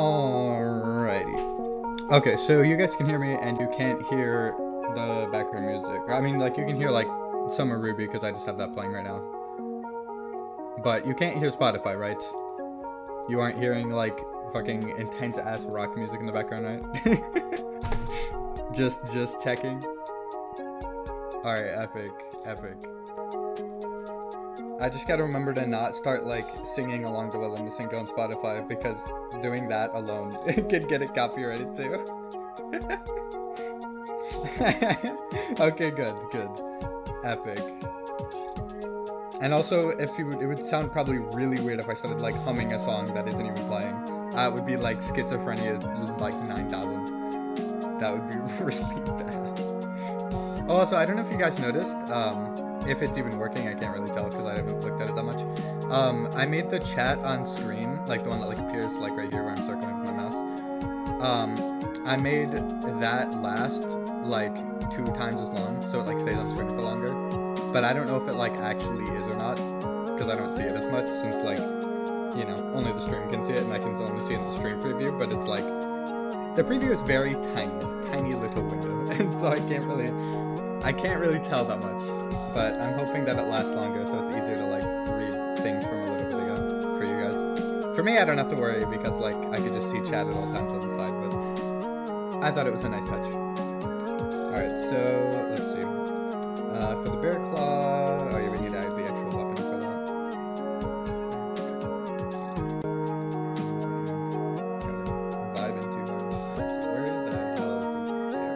Alrighty. Okay, so you guys can hear me and you can't hear the background music. I mean, like, you can hear, like, Summer Ruby because I just have that playing right now. But you can't hear Spotify, right? You aren't hearing, like, fucking intense-ass rock music in the background, right? just checking. Alright, epic. I just gotta remember to not start, like, singing along to what I'm listening to on Spotify, because doing that alone can get it copyrighted too. Okay, good. Epic. And also, it would sound probably really weird if I started, like, humming a song that isn't even playing. It would be like Schizophrenia is like 9,000. That would be really bad. Oh, also, I don't know if you guys noticed, if it's even working. I can't really tell because I haven't looked at it that much. I made the chat on screen, like the one that like appears like right here where I'm circling with my mouse. I made that last like 2 times as long, so it like stays on screen for longer. But I don't know if it like actually is or not, because I don't see it as much since like, you know, only the stream can see it and I can only see it in the stream preview. But it's like, the preview is very tiny, it's a tiny little window, and so I can't really tell that much. But I'm hoping that it lasts longer, so it's easier to like read things from a little video for you guys. For me, I don't have to worry because like I could just see chat at all times on the side. But I thought it was a nice touch. All right, so let's see. For the bear claw, oh yeah, we need to add the actual weapon for that. Vibe into where the hell is the bear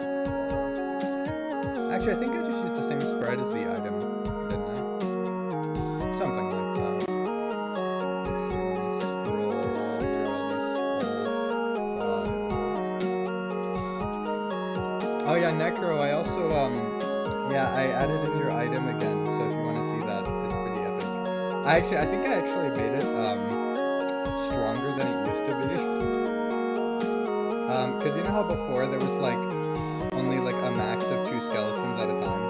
claw? Actually, I think I just used the same sprite as the item, didn't I? Something like that. Oh yeah, Necro, I also, yeah, I added in your item again, so if you want to see that, it's pretty epic. I think I actually made it, stronger than it used to be. Because you know how before there was, like, only, like, a max of 2 skeletons at a time?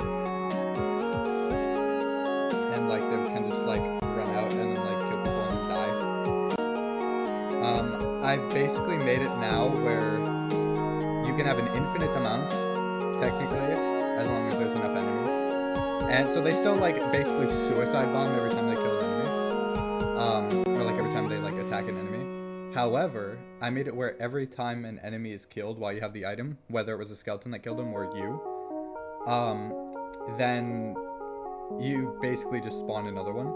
And, like, they can just, like, run out and then, like, kill people and die. I basically made it now where you can have an infinite amount, technically, as long as there's enough enemies. And so they still, like, basically suicide bomb every time they kill an enemy. Or, like, every time they, like, attack an enemy. However, I made it where every time an enemy is killed while you have the item, whether it was a skeleton that killed him or you, then you basically just spawn another one.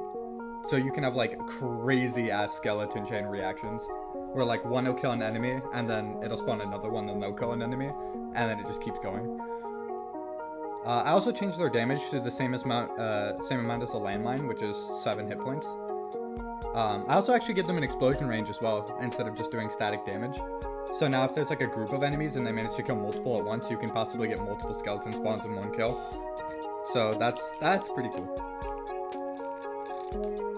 So you can have, like, crazy-ass skeleton chain reactions, where, like, one will kill an enemy, and then it'll spawn another one, then they'll kill an enemy, and then it just keeps going. I also changed their damage to the same amount as a landmine, which is 7 hit points. I also actually give them an explosion range as well, instead of just doing static damage. So now if there's like a group of enemies and they manage to kill multiple at once, you can possibly get multiple skeleton spawns in one kill. So that's pretty cool.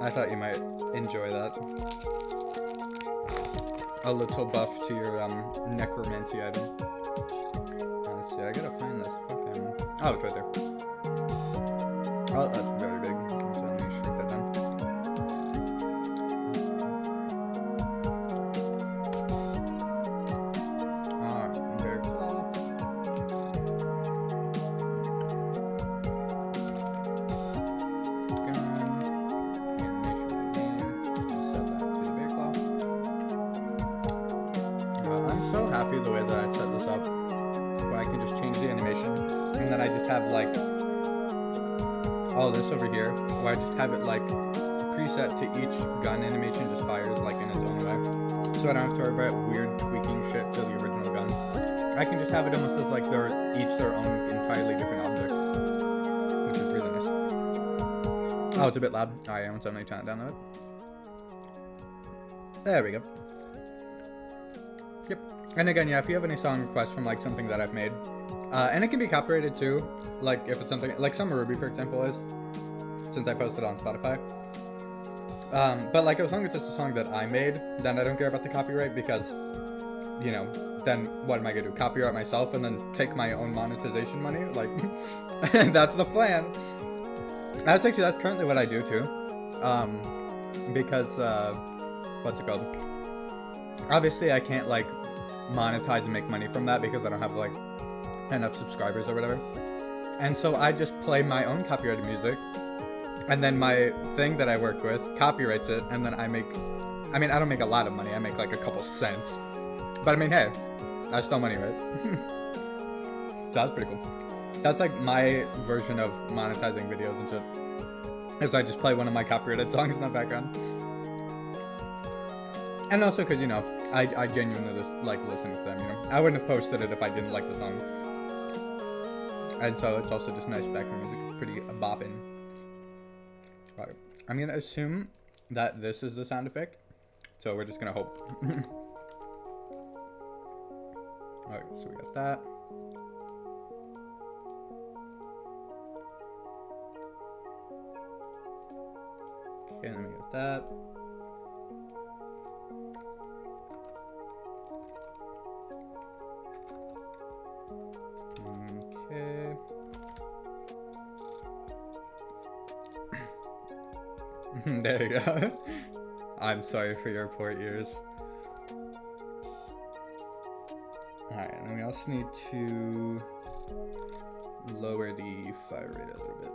I thought you might enjoy that. A little buff to your necromancy item. Let's see, I gotta find this fucking... Oh, it's right there. Oh, that's very big. So let me shrink that down. Alright, bear claw. Gun. Animation name. Set that to the bear claw. I'm so happy the way that I set this up, where I can just change the animation, and then I just have like all this over here, where I just have it like preset to each gun animation just fires like in its own way, so I don't have to worry about weird tweaking shit to the original gun. I can just have it almost as like they're each their own entirely different object, which is really nice. Oh, it's a bit loud. Alright, I'm suddenly trying to down it. There we go. Yep. And again, yeah, if you have any song requests from like something that I've made, and it can be copyrighted too, like if it's something like Summer Ruby, for example, is, since I posted on Spotify. But like as long as it's a song that I made, then I don't care about the copyright, because, you know, then what am I gonna do? Copyright myself and then take my own monetization money? Like, that's the plan. That's currently what I do too. Because, what's it called? obviously I can't like monetize and make money from that because I don't have like enough subscribers or whatever. And so I just play my own copyrighted music, and then my thing that I work with copyrights it, and then I don't make a lot of money, I make like a couple cents. But I mean, hey, that's still money, right? So that's pretty cool. That's like my version of monetizing videos and shit. Is I just play one of my copyrighted songs in the background. And also because, you know, I genuinely like listening to them, you know. I wouldn't have posted it if I didn't like the song. And so it's also just nice background music. It's pretty bopping. Alright. I'm going to assume that this is the sound effect. So we're just going to hope. Alright, so we got that. Okay, let me get that. Okay. There you go. I'm sorry for your poor ears. Alright, and we also need to lower the fire rate a little bit.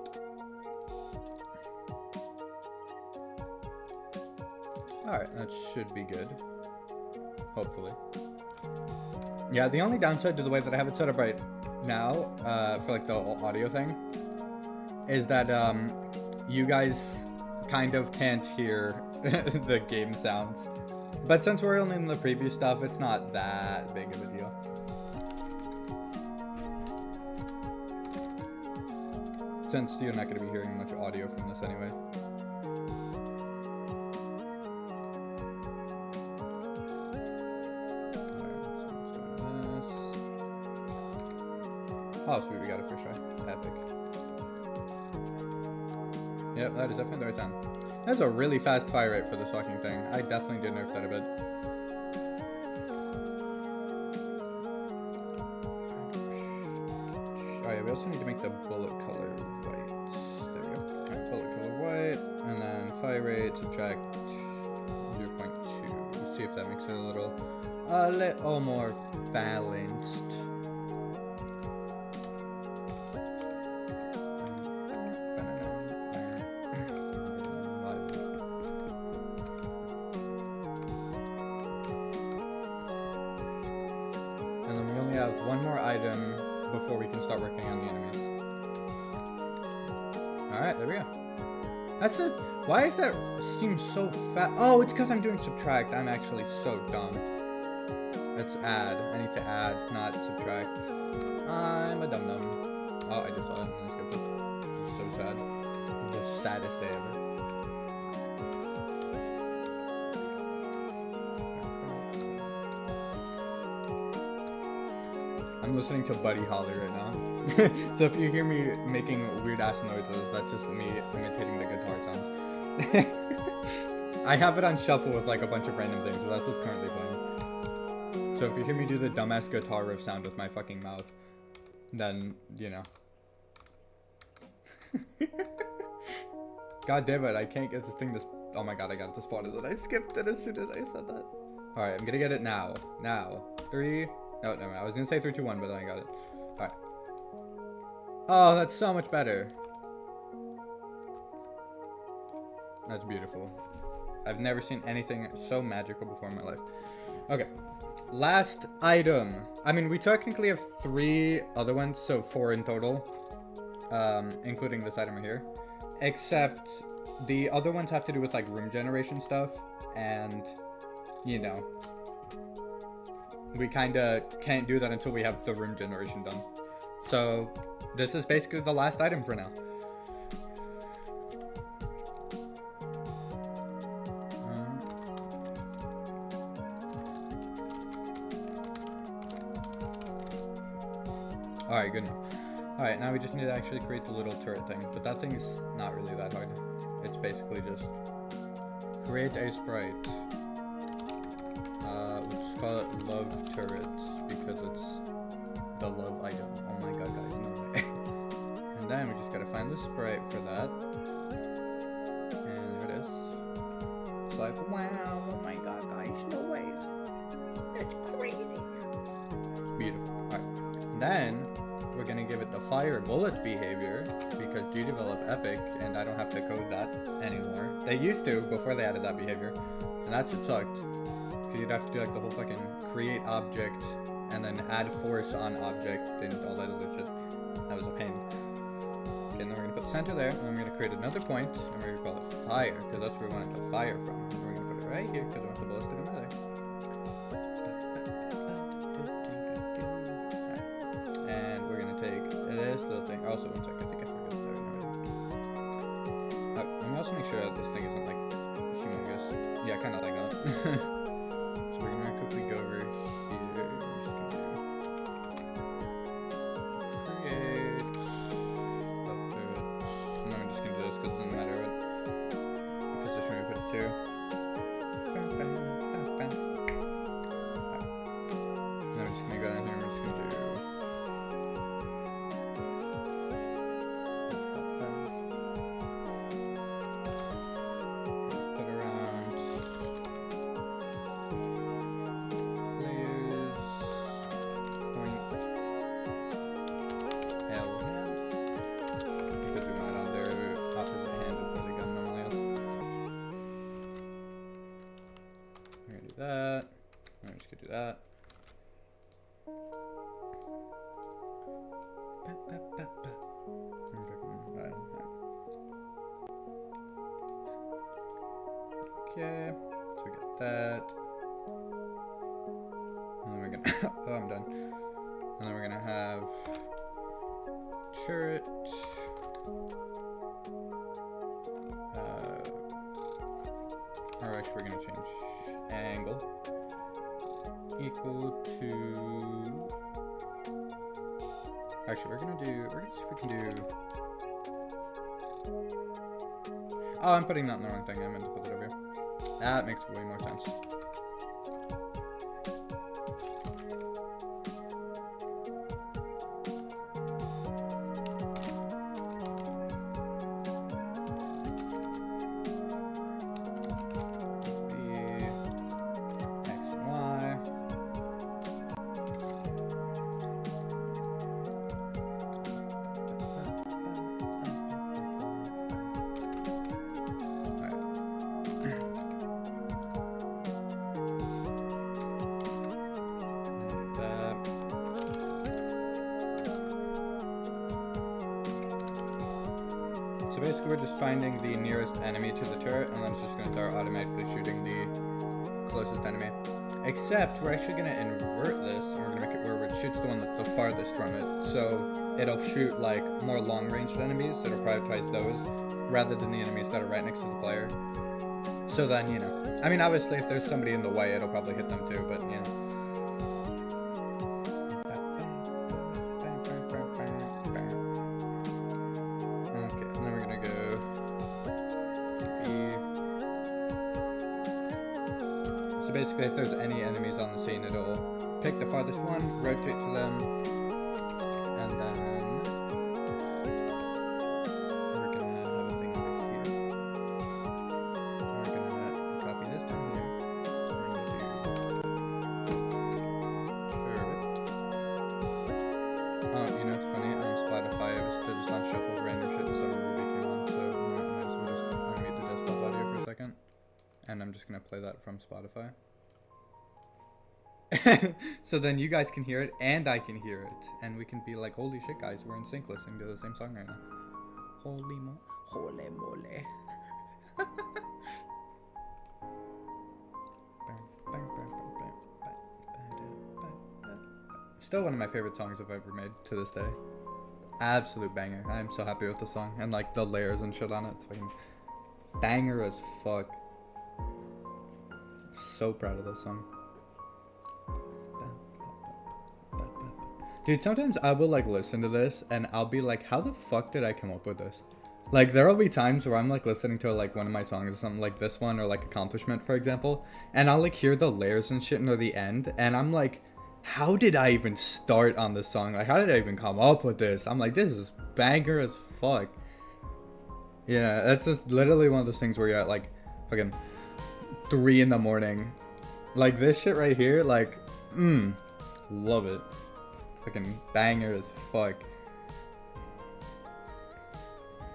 Alright, that should be good. Hopefully. Yeah, the only downside to the way that I have it set up right now, for like the audio thing, is that you guys kind of can't hear the game sounds. But since we're only in the preview stuff, it's not that big of a deal. Since you're not going to be hearing much audio from this anyway. Oh, sweet, we got it for sure. Epic. Yep, that is definitely the right time. That's a really fast fire rate for this fucking thing. I definitely did nerf that a bit. Alright, we also need to make the bullet color white. There we go. Alright, bullet color white, and then fire rate, subtract 0.2. Let's see if that makes it a little more balanced. One more item before we can start working on the enemies. Alright, there we go. That's it. Why is that seem so fast? Oh, it's because I'm doing subtract. I'm actually so dumb. Let's add. I need to add, not subtract. I'm a dum-dum. Oh, I just saw it. I skipped it. This is so sad. The saddest day ever. I'm listening to Buddy Holly right now. So if you hear me making weird ass noises, that's just me imitating the guitar sounds. I have it on shuffle with like a bunch of random things, so that's what's currently playing. So if you hear me do the dumbass guitar riff sound with my fucking mouth, then, you know. God damn it, I can't get this thing to... Oh my god, I got it to spawn it, and I skipped it as soon as I said that. Alright, I'm gonna get it now. Now. 3... No, never mind. I was gonna say 3, 2, 1, but then I got it. Alright. Oh, that's so much better. That's beautiful. I've never seen anything so magical before in my life. Okay. Last item. I mean, we technically have 3 other ones, so 4 in total. Including this item right here. Except the other ones have to do with like room generation stuff. And, you know, we kinda can't do that until we have the room generation done. So this is basically the last item for now. Alright, good enough. Alright, now we just need to actually create the little turret thing. But that thing is not really that hard. It's basically just create a sprite. We'll just call it love turrets because it's the love item. Oh my god, guys, no way. And then we just gotta find the sprite for that. And there it is. It's like, wow, oh my god, guys, no way. Then we're gonna give it the fire bullet behavior because GDevelop Epic, and I don't have to code that anymore. They used to before they added that behavior, and that shit sucked. Cause you'd have to do like the whole fucking create object and then add force on object and all that other shit. That was a pain. Okay, and then we're gonna put center there, and then we're gonna create another point, and we're gonna call it fire because that's where we want it to fire from. And we're gonna put it right here because we want the bullets to go there. And we're gonna take this little thing. Also, one second, I think I forgot that. Let me also make sure that this thing isn't like humongous. Yeah, kind of like that. So we're gonna quickly go over here. Create. Up to it. And then we're just gonna do this because it doesn't matter what position we put it to. Alright. And then we're just gonna go down here and we're just gonna do. That. I'm just gonna do that. Okay, so we got that. And then we're gonna oh, I'm done. And then we're gonna have turret. Or actually we're gonna change angle equal to, actually we're gonna see if we can do, oh, I'm putting that in the wrong thing. I meant to put it over here. That makes way more sense. So basically we're just finding the nearest enemy to the turret, and then it's just going to start automatically shooting the closest enemy. Except we're actually going to invert this, and we're going to make it where it shoots the one that's the farthest from it. So it'll shoot like more long-ranged enemies, so it'll prioritize those rather than the enemies that are right next to the player. So then, you know, I mean obviously if there's somebody in the way it'll probably hit them too, but you know. So basically if there's any enemies on the scene, it'll pick the farthest one, rotate to them, and then we're gonna have a thing over here. We're gonna copy this down here. So we're gonna do turret. Oh, you know it's funny, on Spotify it was still just on shuffle random shit until Ruby came on, so I might as well just unmute the desktop audio for a second. And I'm just gonna play that from Spotify. So then you guys can hear it and I can hear it, and we can be like, holy shit guys, we're in sync listening to the same song right now. Holy mole. Still one of my favorite songs I've ever made to this day. Absolute banger. I'm so happy with the song and like the layers and shit on it. It's fucking banger as fuck. So proud of this song. Dude, sometimes I will like listen to this and I'll be like, how the fuck did I come up with this? Like there'll be times where I'm like listening to like one of my songs or something like this one or like Accomplishment for example, and I'll like hear the layers and shit near the end and I'm like, how did I even start on this song? Like how did I even come up with this? I'm like, this is banger as fuck. Yeah, that's just literally one of those things where you're at like fucking 3 in the morning. Like this shit right here, like, love it. fucking banger as fuck.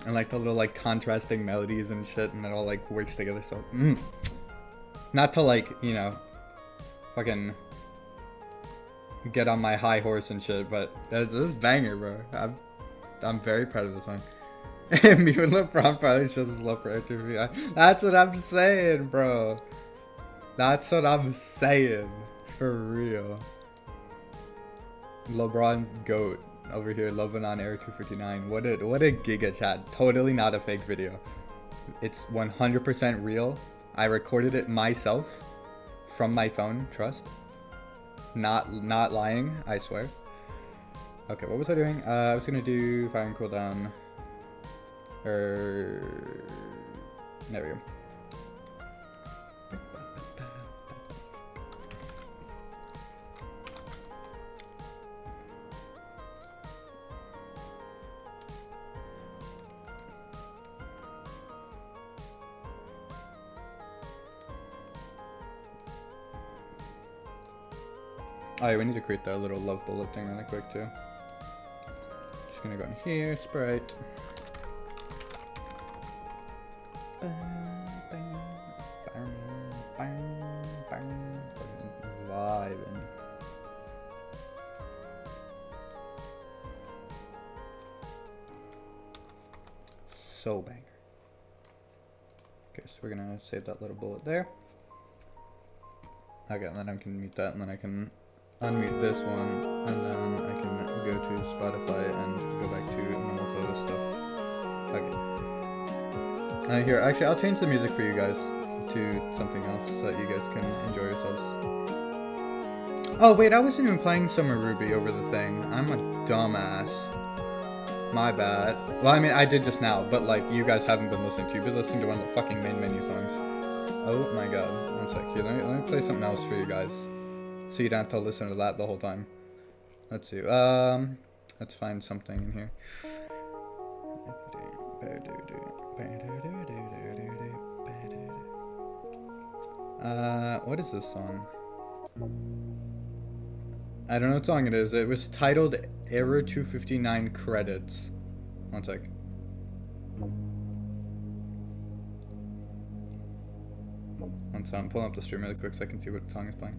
And like the little like contrasting melodies and shit, and it all like works together. So, not to like, you know, fucking get on my high horse and shit, but this is banger, bro. I'm very proud of this song. Me with LeBron probably shows his love for HTV. That's what I'm saying, bro. That's what I'm saying, for real. LeBron GOAT over here, loving on Air 259. What a giga chat. Totally not a fake video. It's 100% real. I recorded it myself from my phone. Trust. Not lying. I swear. Okay, what was I doing? I was gonna do fire and cooldown. There we go. Oh yeah, we need to create that little love bullet thing really quick too. Just gonna go in here, Sprite. Vibing. So banger. Okay, so we're gonna save that little bullet there. Okay, and then I can mute that, and then I can unmute this one, and then I can go to Spotify and go back to normal playlist stuff. Okay. Here, actually, I'll change the music for you guys to something else so that you guys can enjoy yourselves. Oh, wait, I wasn't even playing Summer Ruby over the thing. I'm a dumbass. My bad. Well, I mean, I did just now, but, like, you guys haven't been listening to. You've been listening to one of the fucking main menu songs. Oh, my God. One sec. Here, let me play something else for you guys. So you don't have to listen to that the whole time. Let's see. Let's find something in here. What is this song? I don't know what song it is. It was titled Error 259 Credits. One sec. One sec. I'm pulling up the stream really quick so I can see what song is playing.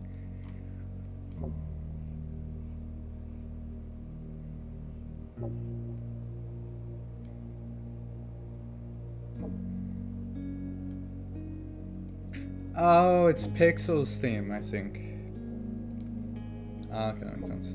Oh, it's Pixel's theme, I think. Ah, okay, that makes sense.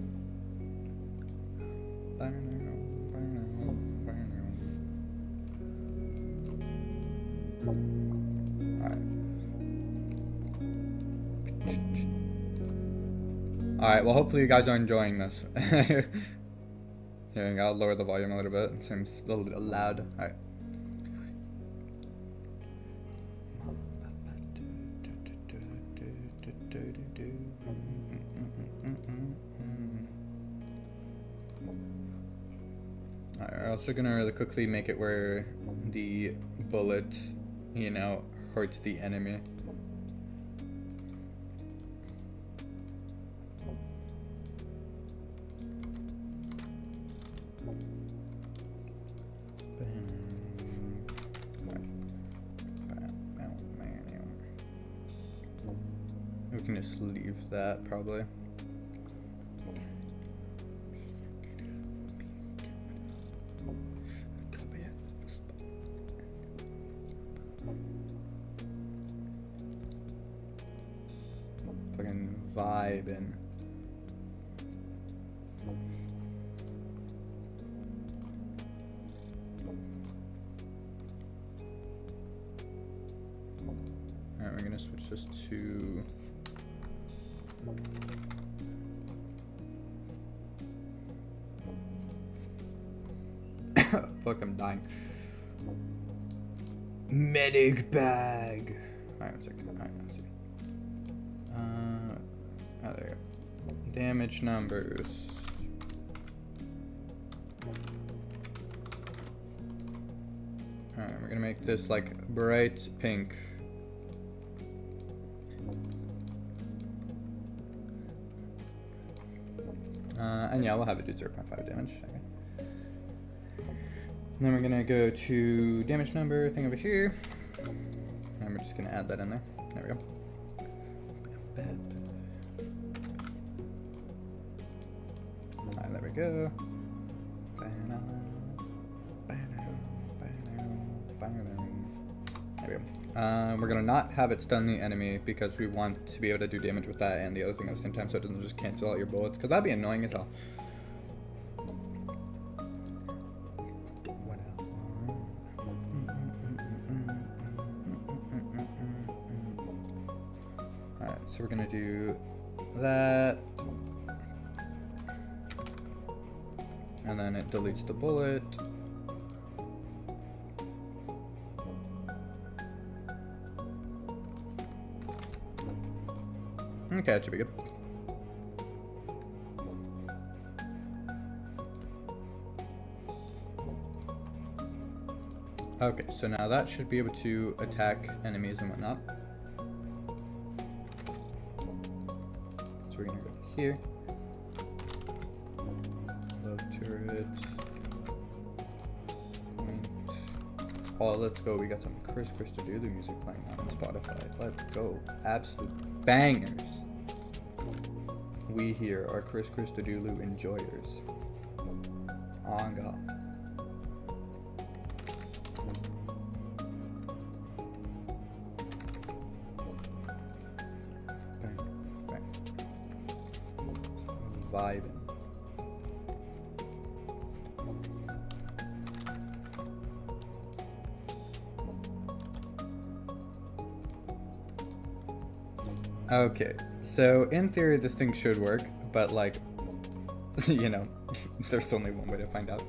Alright, well hopefully you guys are enjoying this. Here, I'll lower the volume a little bit. It seems a little loud. Alright. We're also gonna really quickly make it where the bullet, you know, hurts the enemy. We can just leave that probably. Fucking vibing. Alright, we're gonna switch this to fuck, I'm dying. Medic bag. Alright, one second. Alright, let's see. Oh, there you go. Damage numbers. Alright, we're gonna make this like bright pink. And yeah, we'll have it do 0.5 damage. Okay. Then we're gonna go to damage number thing over here. And we're just gonna add that in there. There we go. Alright, there we go. There we go. We're gonna not have it stun the enemy because we want to be able to do damage with that and the other thing at the same time, so it doesn't just cancel out your bullets, because that'd be annoying as hell. Alright, so we're gonna do that. And then it deletes the bullet. Okay, that should be good. Okay, so now that should be able to attack enemies and whatnot. So we're gonna go here. Love turret. Point. Oh, let's go. We got some Chris Christodoulou music playing on Spotify. Let's go. Absolute bangers. We here are Chris Christodoulou enjoyers. On God. Bang, bang. Vibing. Okay, so in theory this thing should work, but like, you know, there's only one way to find out.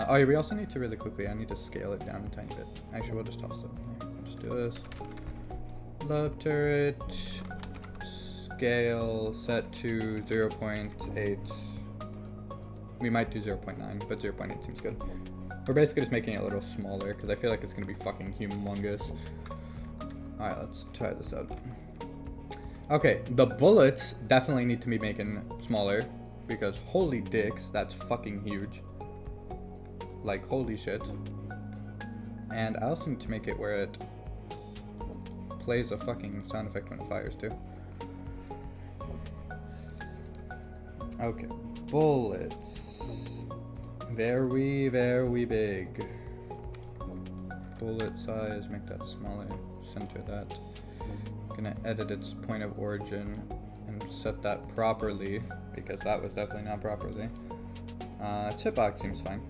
Oh yeah, we also need to really quickly, I need to scale it down a tiny bit. Actually, we'll just toss it in here. We'll just do this. Love turret, scale, set to 0.8. We might do 0.9, but 0.8 seems good. We're basically just making it a little smaller, because I feel like it's going to be fucking humongous. Alright, let's try this out. Okay, the bullets definitely need to be making smaller, because holy dicks, that's fucking huge. Like, holy shit. And I also need to make it where it plays a fucking sound effect when it fires too. Okay, bullets. Very, very big. Bullet size, make that smaller. Center that. Gonna edit its point of origin and set that properly, because that was definitely not properly. Hitbox seems fine.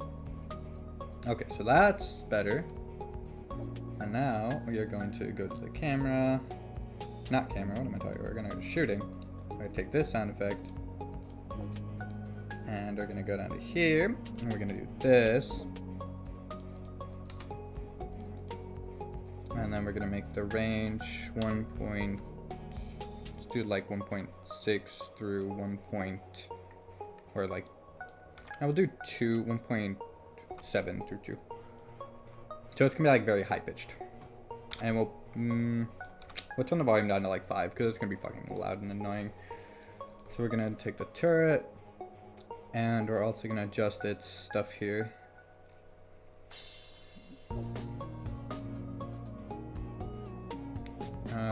Okay, so that's better. And now we are going to go to the camera. Not camera, what am I talking about? We're gonna go to shooting. We're gonna take this sound effect. And we're gonna go down to here. And we're gonna do this. And then we're gonna make the range let's do like 1.6 through 1. Or like, I will do 1.7 through 2. So it's gonna be like very high pitched. And we'll turn the volume down to like 5 because it's gonna be fucking loud and annoying. So we're gonna take the turret, and we're also gonna adjust its stuff here.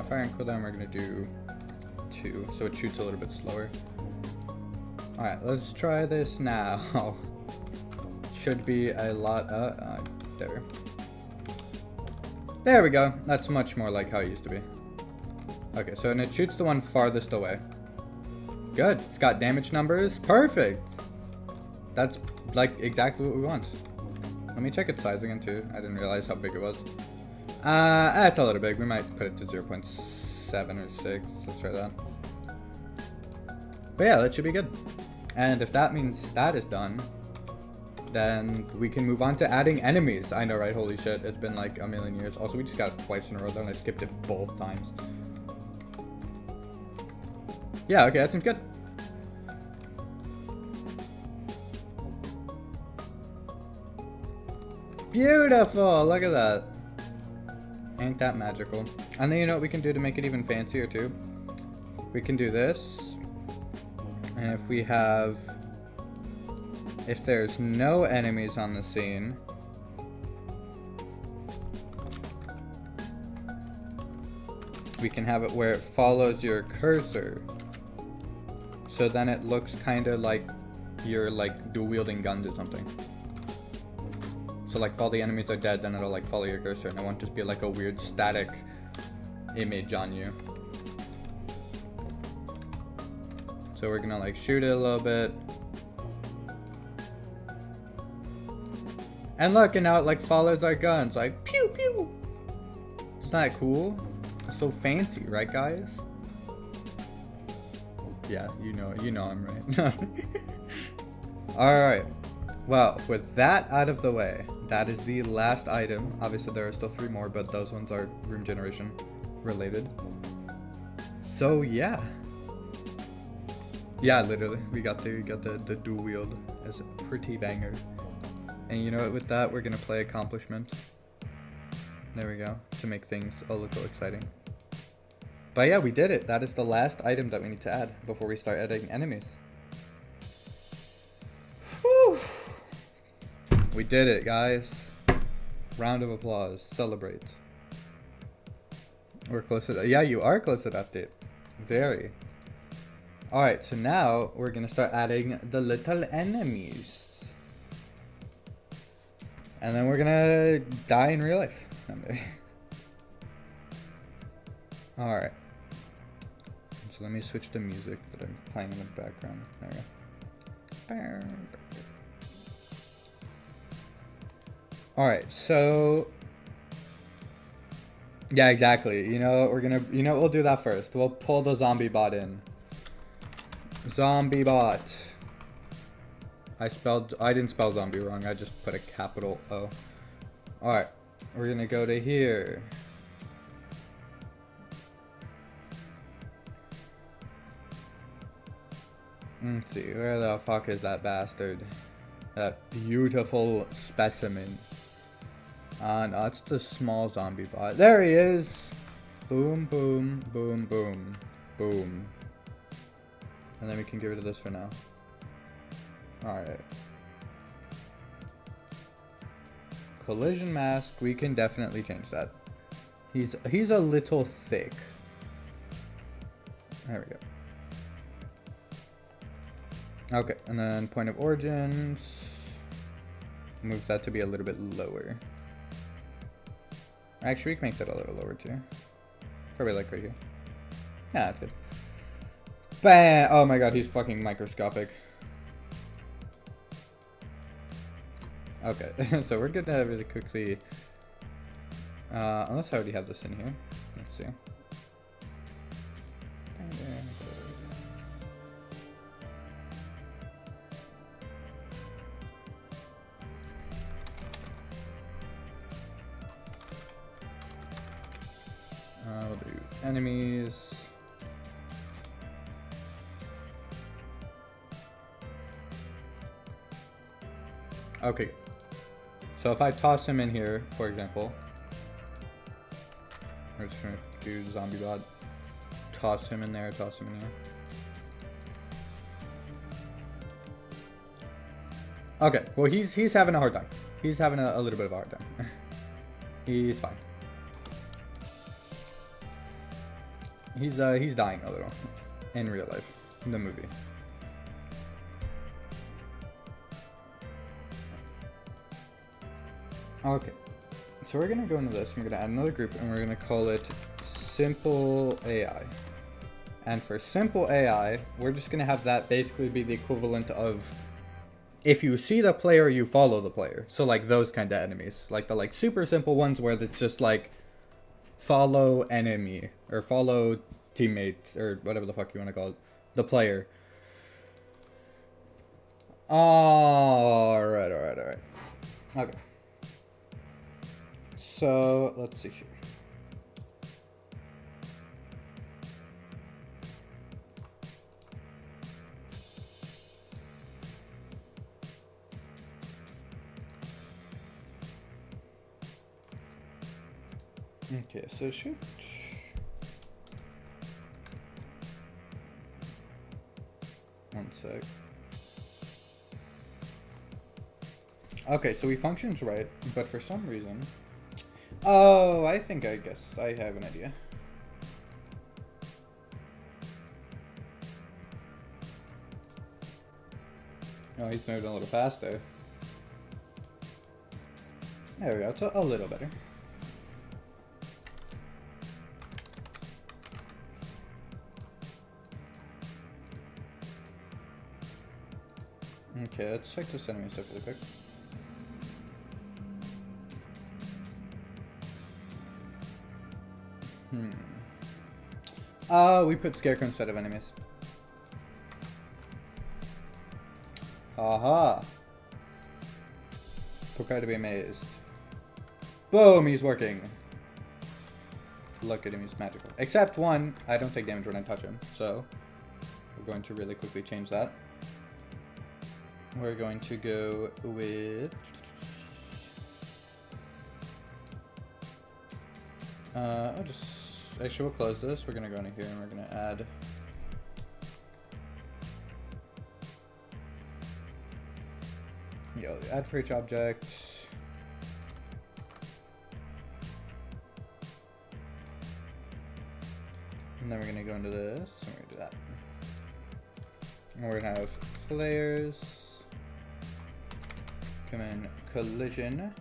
Fire and cooldown we're gonna do 2, so it shoots a little bit slower. Alright, let's try this now. Should be a lot, there we go. That's much more like how it used to be. Okay, so and it shoots the one farthest away. Good, it's got damage numbers, perfect! That's like exactly what we want. Let me check its size again too, I didn't realize how big it was. That's a little big. We might put it to 0.7 or 6. Let's try that. But yeah, that should be good. And if that means that is done, then we can move on to adding enemies. I know, right? Holy shit, it's been like a million years. Also, we just got it twice in a row, and I skipped it both times. Yeah, okay, that seems good. Beautiful! Look at that. Ain't that magical. And then you know what we can do to make it even fancier too? We can do this. And if there's no enemies on the scene, we can have it where it follows your cursor. So then it looks kind of like you're like dual wielding guns or something. So like if all the enemies are dead, then it'll like follow your cursor and it won't just be like a weird static image on you. So we're gonna like shoot it a little bit. And look, and now it like follows our guns, like pew pew. Isn't that cool? It's so fancy, right guys? Yeah, you know I'm right. Alright. Well, with that out of the way, that is the last item. Obviously there are still 3 more, but those ones are room generation related. So yeah. Yeah, literally. We got the dual wield as a pretty banger. And you know what, with that we're gonna play accomplishment. There we go. To make things a little exciting. But yeah, we did it. That is the last item that we need to add before we start adding enemies. Whew. We did it, guys. Round of applause. Celebrate. We're close to that. Yeah, you are close to that update. Very. Alright, so now we're gonna start adding the little enemies. And then we're gonna die in real life someday. Alright. So let me switch the music that I'm playing in the background. There we go. Alright, so yeah, exactly. You know what we'll do that first. We'll pull the zombie bot in. Zombie bot. I didn't spell zombie wrong. I just put a capital O. Alright. We're gonna go to here. Let's see, where the fuck is that bastard? That beautiful specimen. No, it's the small zombie bot. There he is! Boom, boom, boom, boom, boom. And then we can get rid of this for now. Alright. Collision mask, we can definitely change that. He's a little thick. There we go. Okay, and then point of origins. Move that to be a little bit lower. Actually, we can make that a little lower too. Probably like right here. Yeah, that's good. Bam! Oh my god, he's fucking microscopic. Okay, so we're gonna really quickly... unless I already have this in here. Let's see. We'll do enemies. Okay. So if I toss him in here, for example, we're just gonna do zombie bot. Toss him in there, toss him in here. Okay, well he's having a hard time. He's having a little bit of a hard time. He's fine. He's dying a little in real life, in the movie. Okay, so we're gonna go into this. We're gonna add another group, and we're gonna call it Simple AI. And for Simple AI, we're just gonna have that basically be the equivalent of if you see the player, you follow the player. So like those kind of enemies, like the super simple ones where it's just like follow enemy or follow teammate or whatever the fuck you want to call it, the player. Alright. Okay. So let's see here. Okay, so shoot. One sec. Okay, so he functions right, but for some reason... Oh, I guess I have an idea. Oh, he's moving a little faster. There we go, it's a little better. Okay, let's check this enemy stuff really quick. We put Scarecrow instead of enemies. Haha. Prepare to be amazed. Boom, he's working. Look at him, he's magical. Except one, I don't take damage when I touch him, so we're going to really quickly change that. We're going to go with... Actually, we'll close this. We're gonna go into here and we're gonna add... add for each object. And then we're gonna go into this, and we're gonna do that. And we're gonna have players come in collision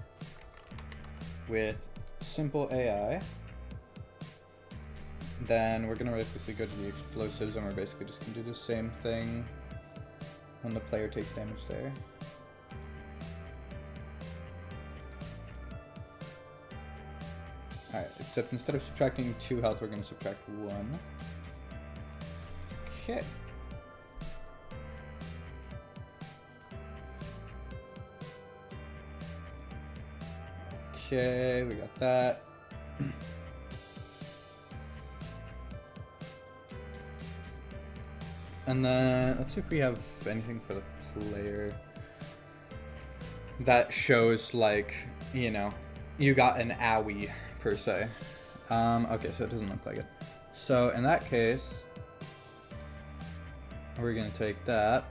with simple AI. Then we're gonna really quickly go to the explosives, and we're basically just gonna do the same thing when the player takes damage there. Alright, except instead of subtracting 2 health, we're gonna subtract 1. Okay. Okay, we got that. And then, let's see if we have anything for the player that shows, like, you know, you got an owie, per se. Okay, so it doesn't look like it. So, in that case, we're going to take that,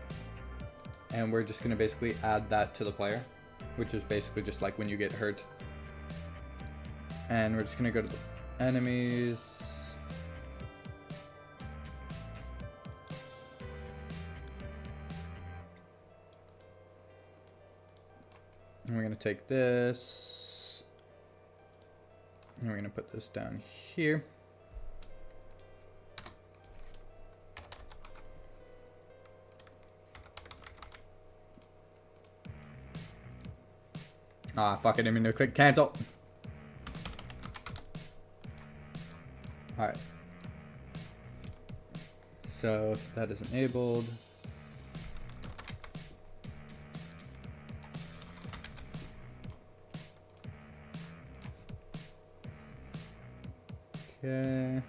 and we're just going to basically add that to the player, which is basically just like when you get hurt. And we're just going to go to the enemies. And we're going to take this, and we're going to put this down here. Ah, fuck it, I didn't mean to click cancel. Alright. So, that is enabled. Okay.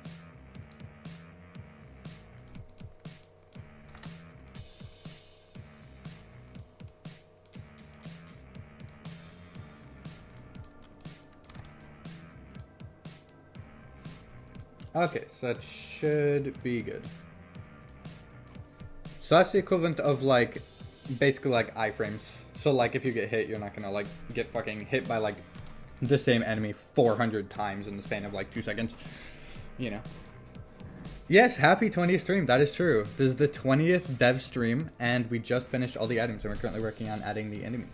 Okay, so that should be good. So that's the equivalent of, like, basically like iframes. So like if you get hit, you're not gonna like get fucking hit by like the same enemy 400 times in the span of like 2 seconds. You know. Yes, happy 20th stream. That is true. This is the 20th dev stream, and we just finished all the items, and we're currently working on adding the enemy.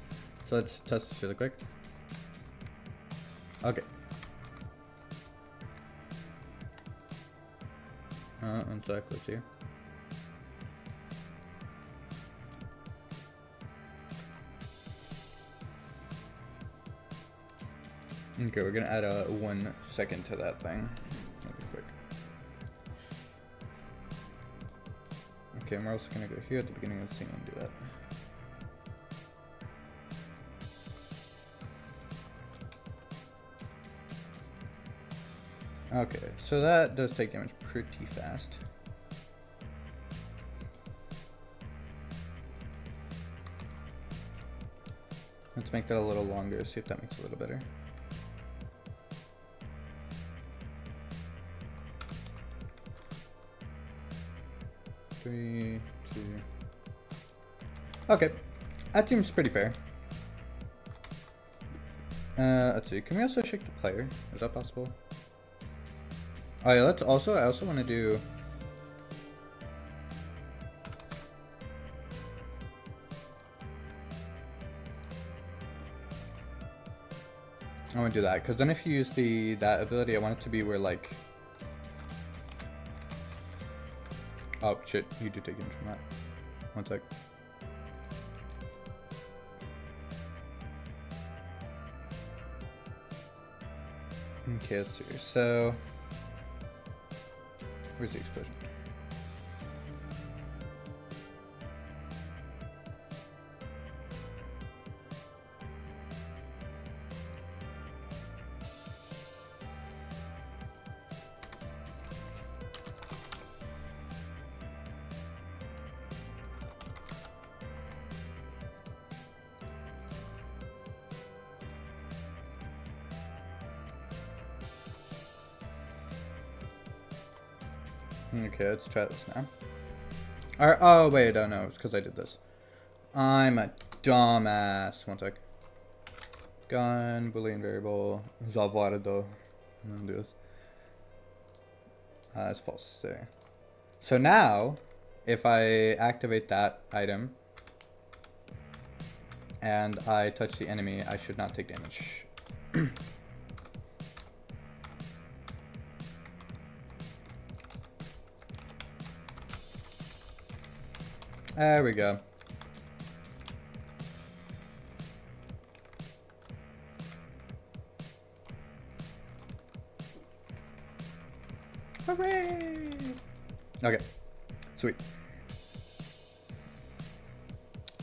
So let's test this really quick. Okay. One sec, let's see. Okay, we're gonna add a 1 second to that thing. That'll be quick. Okay, and we're also gonna go here at the beginning of the scene and do that. Okay, so that does take damage pretty fast. Let's make that a little longer, see if that makes it a little better. Three, two, Okay, that seems pretty fair. Let's see. Can we also shake the player? Is that possible? Oh yeah, let's also. I also want to do. I want to do that because then if you use that ability, I want it to be where like. Oh shit! You do take damage from that. One sec. Okay, let's see. So, where's the explosion? Okay, let's try this now. Alright, oh wait, oh no, it's because I did this. I'm a dumbass. One sec. Gun, boolean variable, Zavardo. I'm gonna do this. It's false there. So now, if I activate that item and I touch the enemy, I should not take damage. There we go. Hooray! Okay, sweet.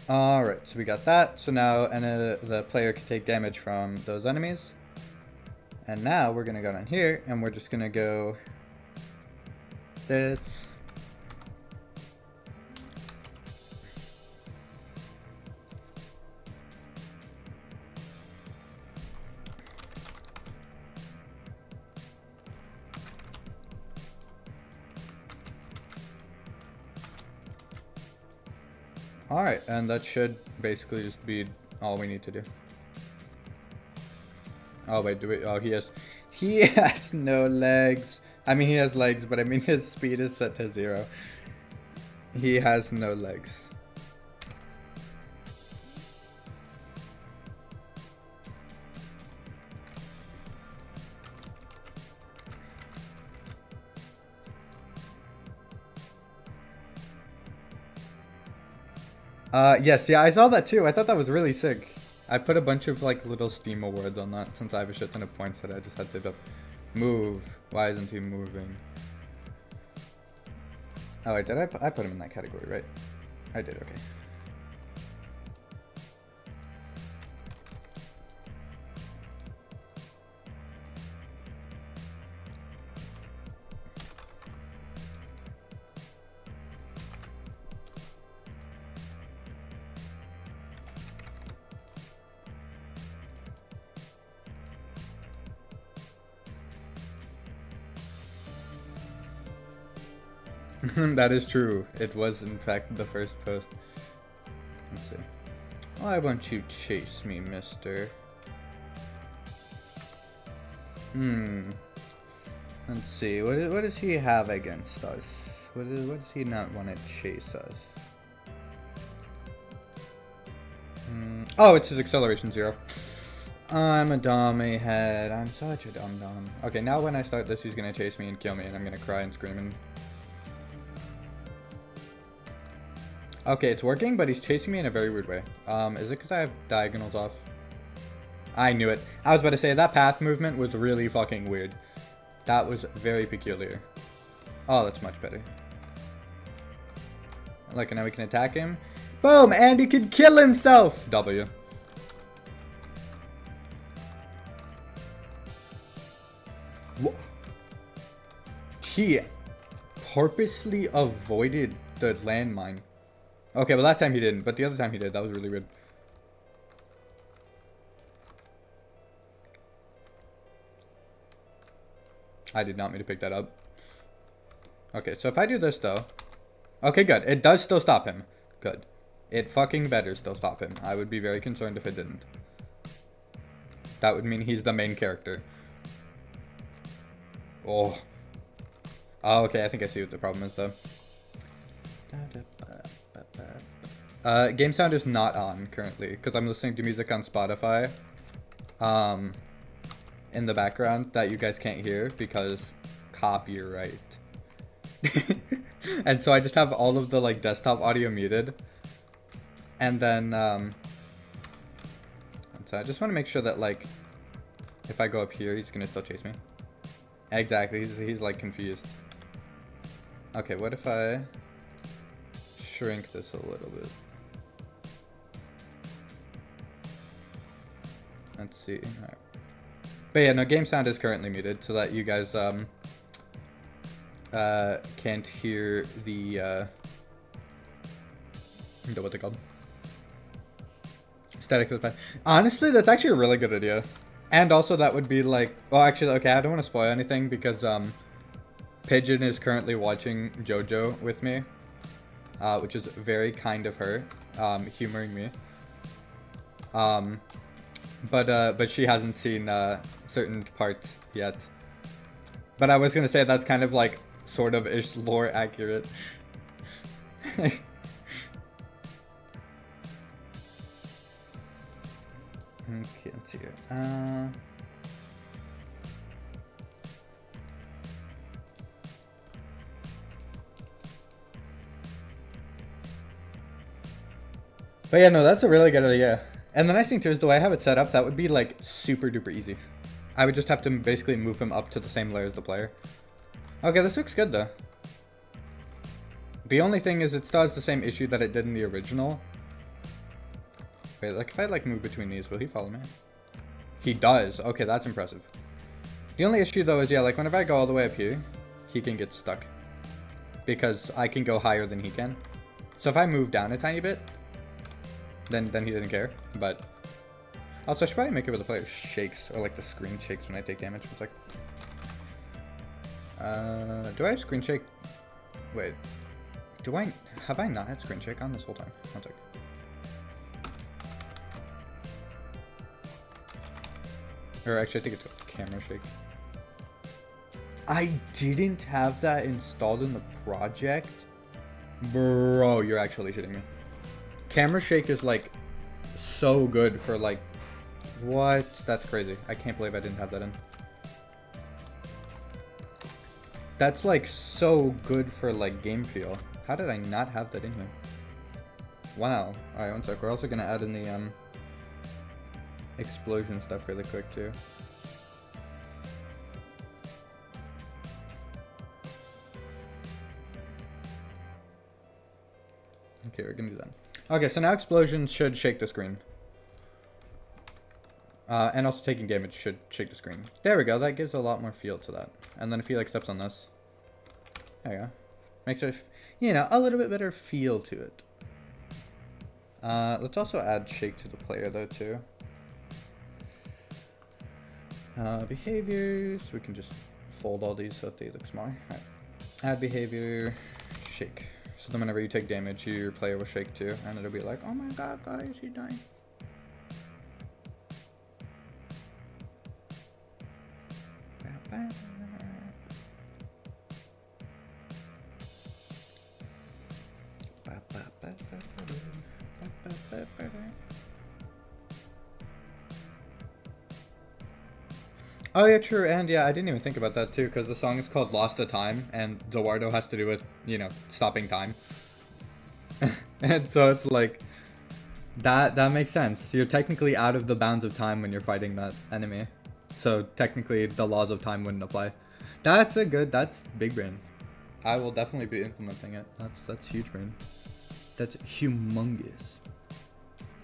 Alright, so we got that. So now the player can take damage from those enemies. And now we're gonna go down here and we're just gonna go this. Alright, and that should basically just be all we need to do. Oh wait, oh he has no legs. I mean he has legs, but I mean his speed is set to 0. He has no legs. Yes, yeah, I saw that too. I thought that was really sick. I put a bunch of like little Steam awards on that since I have a shit ton of points that I just had to move. Why isn't he moving? Oh wait, did I put him in that category, right? I did, okay. That is true. It was, in fact, the first post. Let's see. Why won't you chase me, mister? Let's see. What does he have against us? What does he not want to chase us? Oh, it's his acceleration 0. I'm a dummy head. I'm such a dumb. Okay, now when I start this, he's gonna chase me and kill me, and I'm gonna cry and scream and... Okay, it's working, but he's chasing me in a very weird way. Is it because I have diagonals off? I knew it. I was about to say, that path movement was really fucking weird. That was very peculiar. Oh, that's much better. Look, and now we can attack him. Boom! And he can kill himself! W. What? He purposely avoided the landmine. Okay, well that time he didn't, but the other time he did. That was really weird. I did not mean to pick that up. Okay, so if I do this though... Okay, good. It does still stop him. Good. It fucking better still stop him. I would be very concerned if it didn't. That would mean he's the main character. Oh. Oh, okay, I think I see what the problem is, though. Game sound is not on currently, because I'm listening to music on Spotify. In the background that you guys can't hear, because copyright. And so I just have all of the, like, desktop audio muted. And then, so I just want to make sure that, like, if I go up here, he's gonna still chase me. Exactly, he's like confused. Okay, what if I shrink this a little bit? Let's see. All right. But yeah, no, game sound is currently muted so that you guys can't hear the what's it called? Static of the pie. Honestly, that's actually a really good idea. And also that would be like, well, actually, okay, I don't want to spoil anything because Pigeon is currently watching JoJo with me, which is very kind of her, humoring me. But she hasn't seen certain parts yet. But I was gonna say that's kind of like sort of ish lore accurate. Okay, let's see here. But yeah, no, that's a really good idea. And the nice thing too is the way I have it set up, that would be like super duper easy. I would just have to basically move him up to the same layer as the player. Okay, this looks good though. The only thing is it still has the same issue that it did in the original. Wait, like if I like move between these, will he follow me? He does. Okay, that's impressive. The only issue though is, yeah, like whenever I go all the way up here, he can get stuck. Because I can go higher than he can. So if I move down a tiny bit, then he didn't care. But also I should probably make it where the player shakes, or like the screen shakes when I take damage. It's like, do I have screen shake? Wait, have I not had screen shake on this whole time? One sec. Or actually I think it's camera shake. I didn't have that installed in the project? Bro, you're actually shitting me. Camera shake is like so good for like, what? That's crazy. I can't believe I didn't have that in. That's like so good for like game feel. How did I not have that in here? Wow. Alright, one sec. We're also gonna add in the explosion stuff really quick too. Okay, we're gonna do that. Okay, so now explosions should shake the screen. And also taking damage should shake the screen. There we go, that gives a lot more feel to that. And then if he like steps on this, there you go. Makes it, you know, a little bit better feel to it. Let's also add shake to the player though too. Behaviors, we can just fold all these so that they look smaller. Alright. Add behavior, shake. So then whenever you take damage, your player will shake too, and it'll be like, oh my god, guys, he's dying. Oh yeah, true, and yeah, I didn't even think about that too, because the song is called Lost to Time, and Zawardo has to do with, you know, stopping time. And so it's like, that makes sense. You're technically out of the bounds of time when you're fighting that enemy. So technically the laws of time wouldn't apply. That's big brain. I will definitely be implementing it. That's huge brain. That's humongous.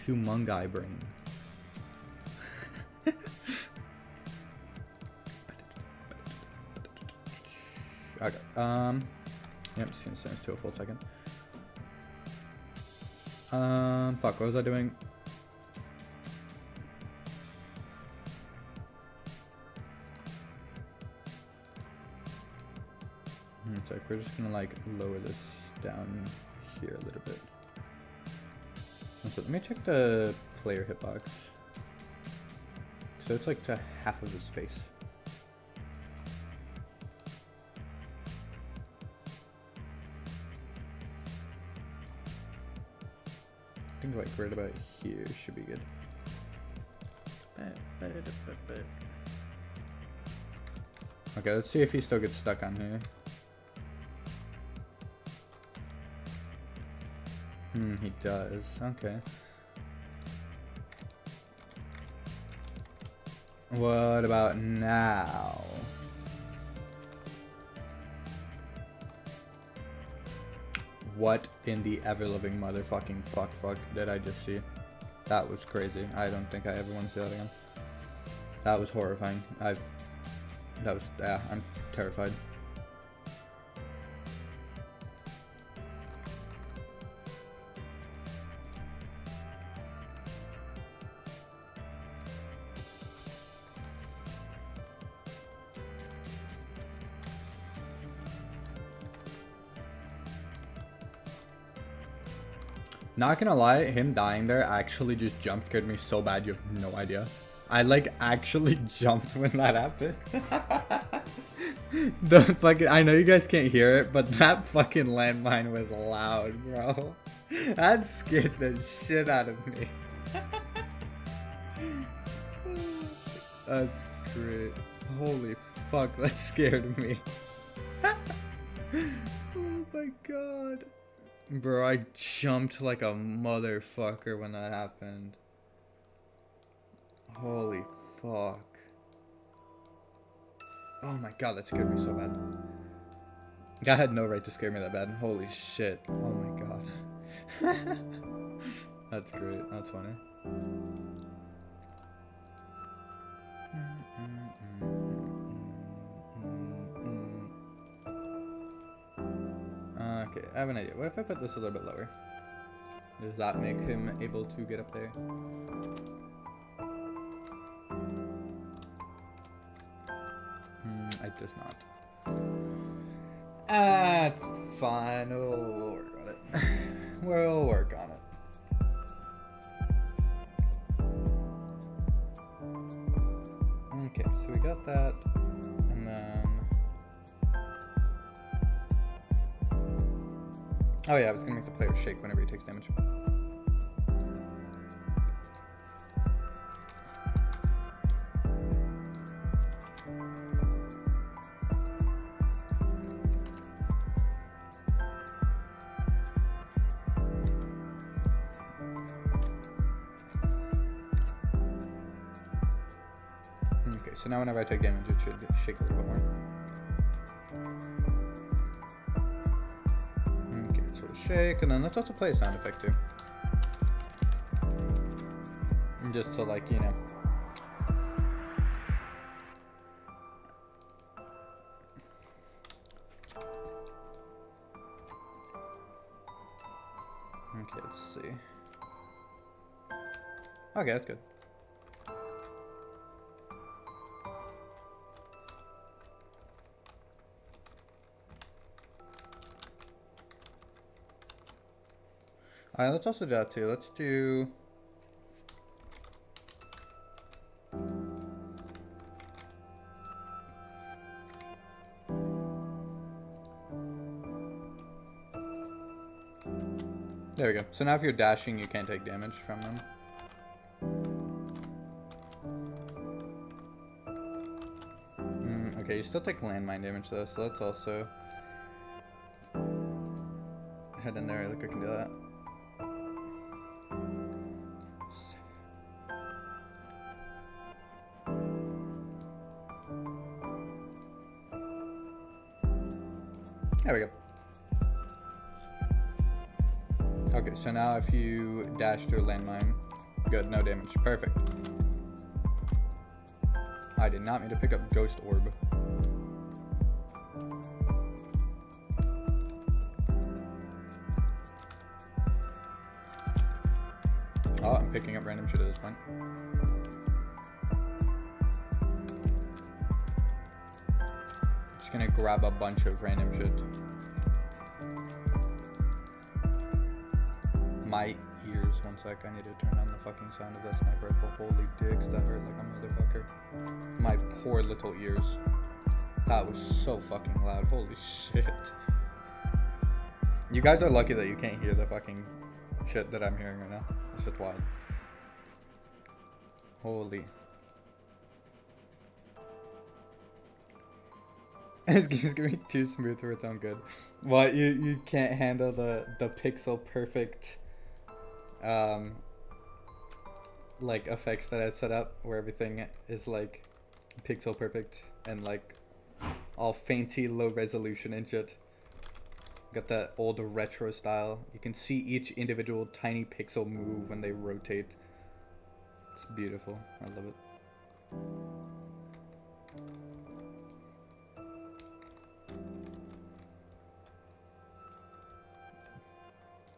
Humongi brain. Okay. Yeah, I'm just gonna send this to a full second. Fuck, what was I doing? It's like we're just gonna like lower this down here a little bit. Let me check the player hitbox. So it's like to half of his face. I think like right about here should be good. Okay, let's see if he still gets stuck on here. He does. Okay. What about now? What in the ever-living motherfucking fuck did I just see? That was crazy. I don't think I ever want to see that again. That was horrifying. I'm terrified. Not gonna lie, him dying there actually just jump scared me so bad you have no idea. I like actually jumped when that happened. The fucking, I know you guys can't hear it, but that fucking landmine was loud, bro. That scared the shit out of me. That's great. Holy fuck, that scared me. Oh my god. Bro, I jumped like a motherfucker when that happened. Holy fuck. Oh my god, that scared me so bad. God had no right to scare me that bad. Holy shit. Oh my god. That's great. That's funny. Okay, I have an idea. What if I put this a little bit lower? Does that make him able to get up there? It does not. That's fine. We'll work on it. We'll work on it. Okay, so we got that. And then... Oh yeah, I was gonna make the player shake whenever he takes damage. Okay, so now whenever I take damage, it should shake a little bit more. Okay, so we'll shake, and then let's also play a sound effect too. Just to, like, you know. Okay, let's see. Okay, that's good. Alright, let's also do that too. Let's do... There we go. So now if you're dashing, you can't take damage from them. Okay, you still take landmine damage though, so let's also head in there. Look, I can do that. There we go. Okay, so now if you dash through a landmine, good, no damage. Perfect. I did not mean to pick up Ghost Orb. Oh, I'm picking up random shit at this point. Just gonna grab a bunch of random shit. My ears. One sec, I need to turn on the fucking sound of that sniper rifle. Holy dicks, that hurt like a motherfucker. My poor little ears. That was so fucking loud. Holy shit. You guys are lucky that you can't hear the fucking shit that I'm hearing right now. This shit's wild. Holy. This game's gonna be too smooth for its own good. What, you can't handle the pixel perfect like effects that I set up where everything is like pixel perfect and like all fainty low resolution and shit. Got that old retro style. You can see each individual tiny pixel move when they rotate. It's beautiful. I love it.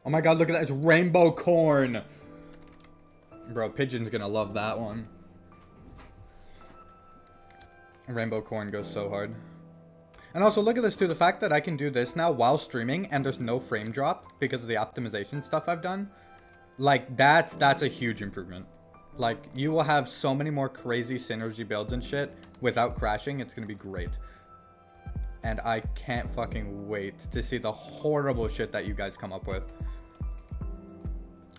Oh my god, look at that. It's rainbow corn. Bro, Pigeon's gonna love that one. Rainbow corn goes so hard. And also, look at this too. The fact that I can do this now while streaming and there's no frame drop because of the optimization stuff I've done. Like, that's a huge improvement. Like, you will have so many more crazy synergy builds and shit without crashing. It's gonna be great. And I can't fucking wait to see the horrible shit that you guys come up with.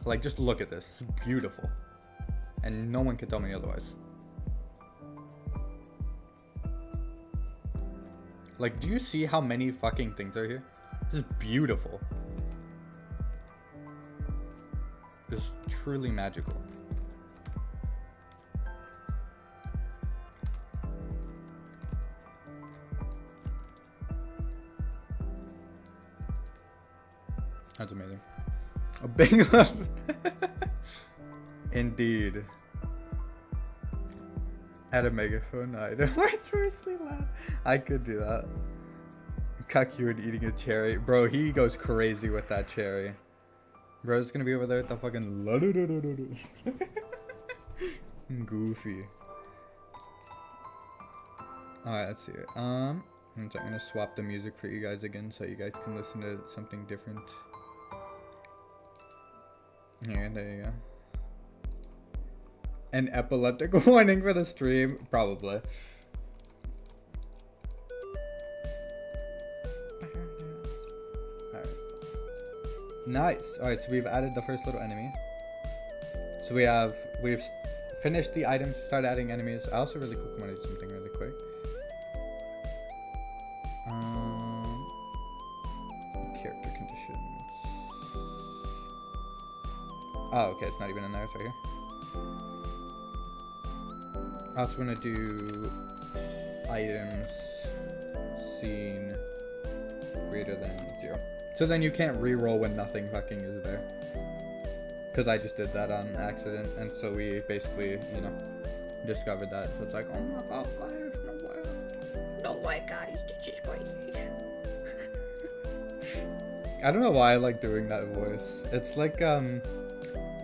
Like, just look at this. It's beautiful. And no one can tell me otherwise. Like, do you see how many fucking things are here? This is beautiful. This is truly magical. That's amazing. A big love. Indeed. Add a megaphone item. It's firstly loud. I could do that. Kakyun eating a cherry. Bro, he goes crazy with that cherry. Bro's gonna be over there with the fucking Goofy. Alright, let's see it. I'm gonna swap the music for you guys again so you guys can listen to something different. Here, there you go. An epileptic warning for the stream? Probably. Alright. Nice. Alright, so we've added the first little enemy. So we've finished the items, started adding enemies. I also really quick want to do something really quick. Character conditions. Oh, okay, it's not even in there, it's right here. I also want to do items scene greater than 0. So then you can't reroll when nothing fucking is there. Because I just did that on accident, and so we basically, you know, discovered that. So it's like, oh my god, guys, no way. No way, guys, this is crazy. I don't know why I like doing that voice. It's like,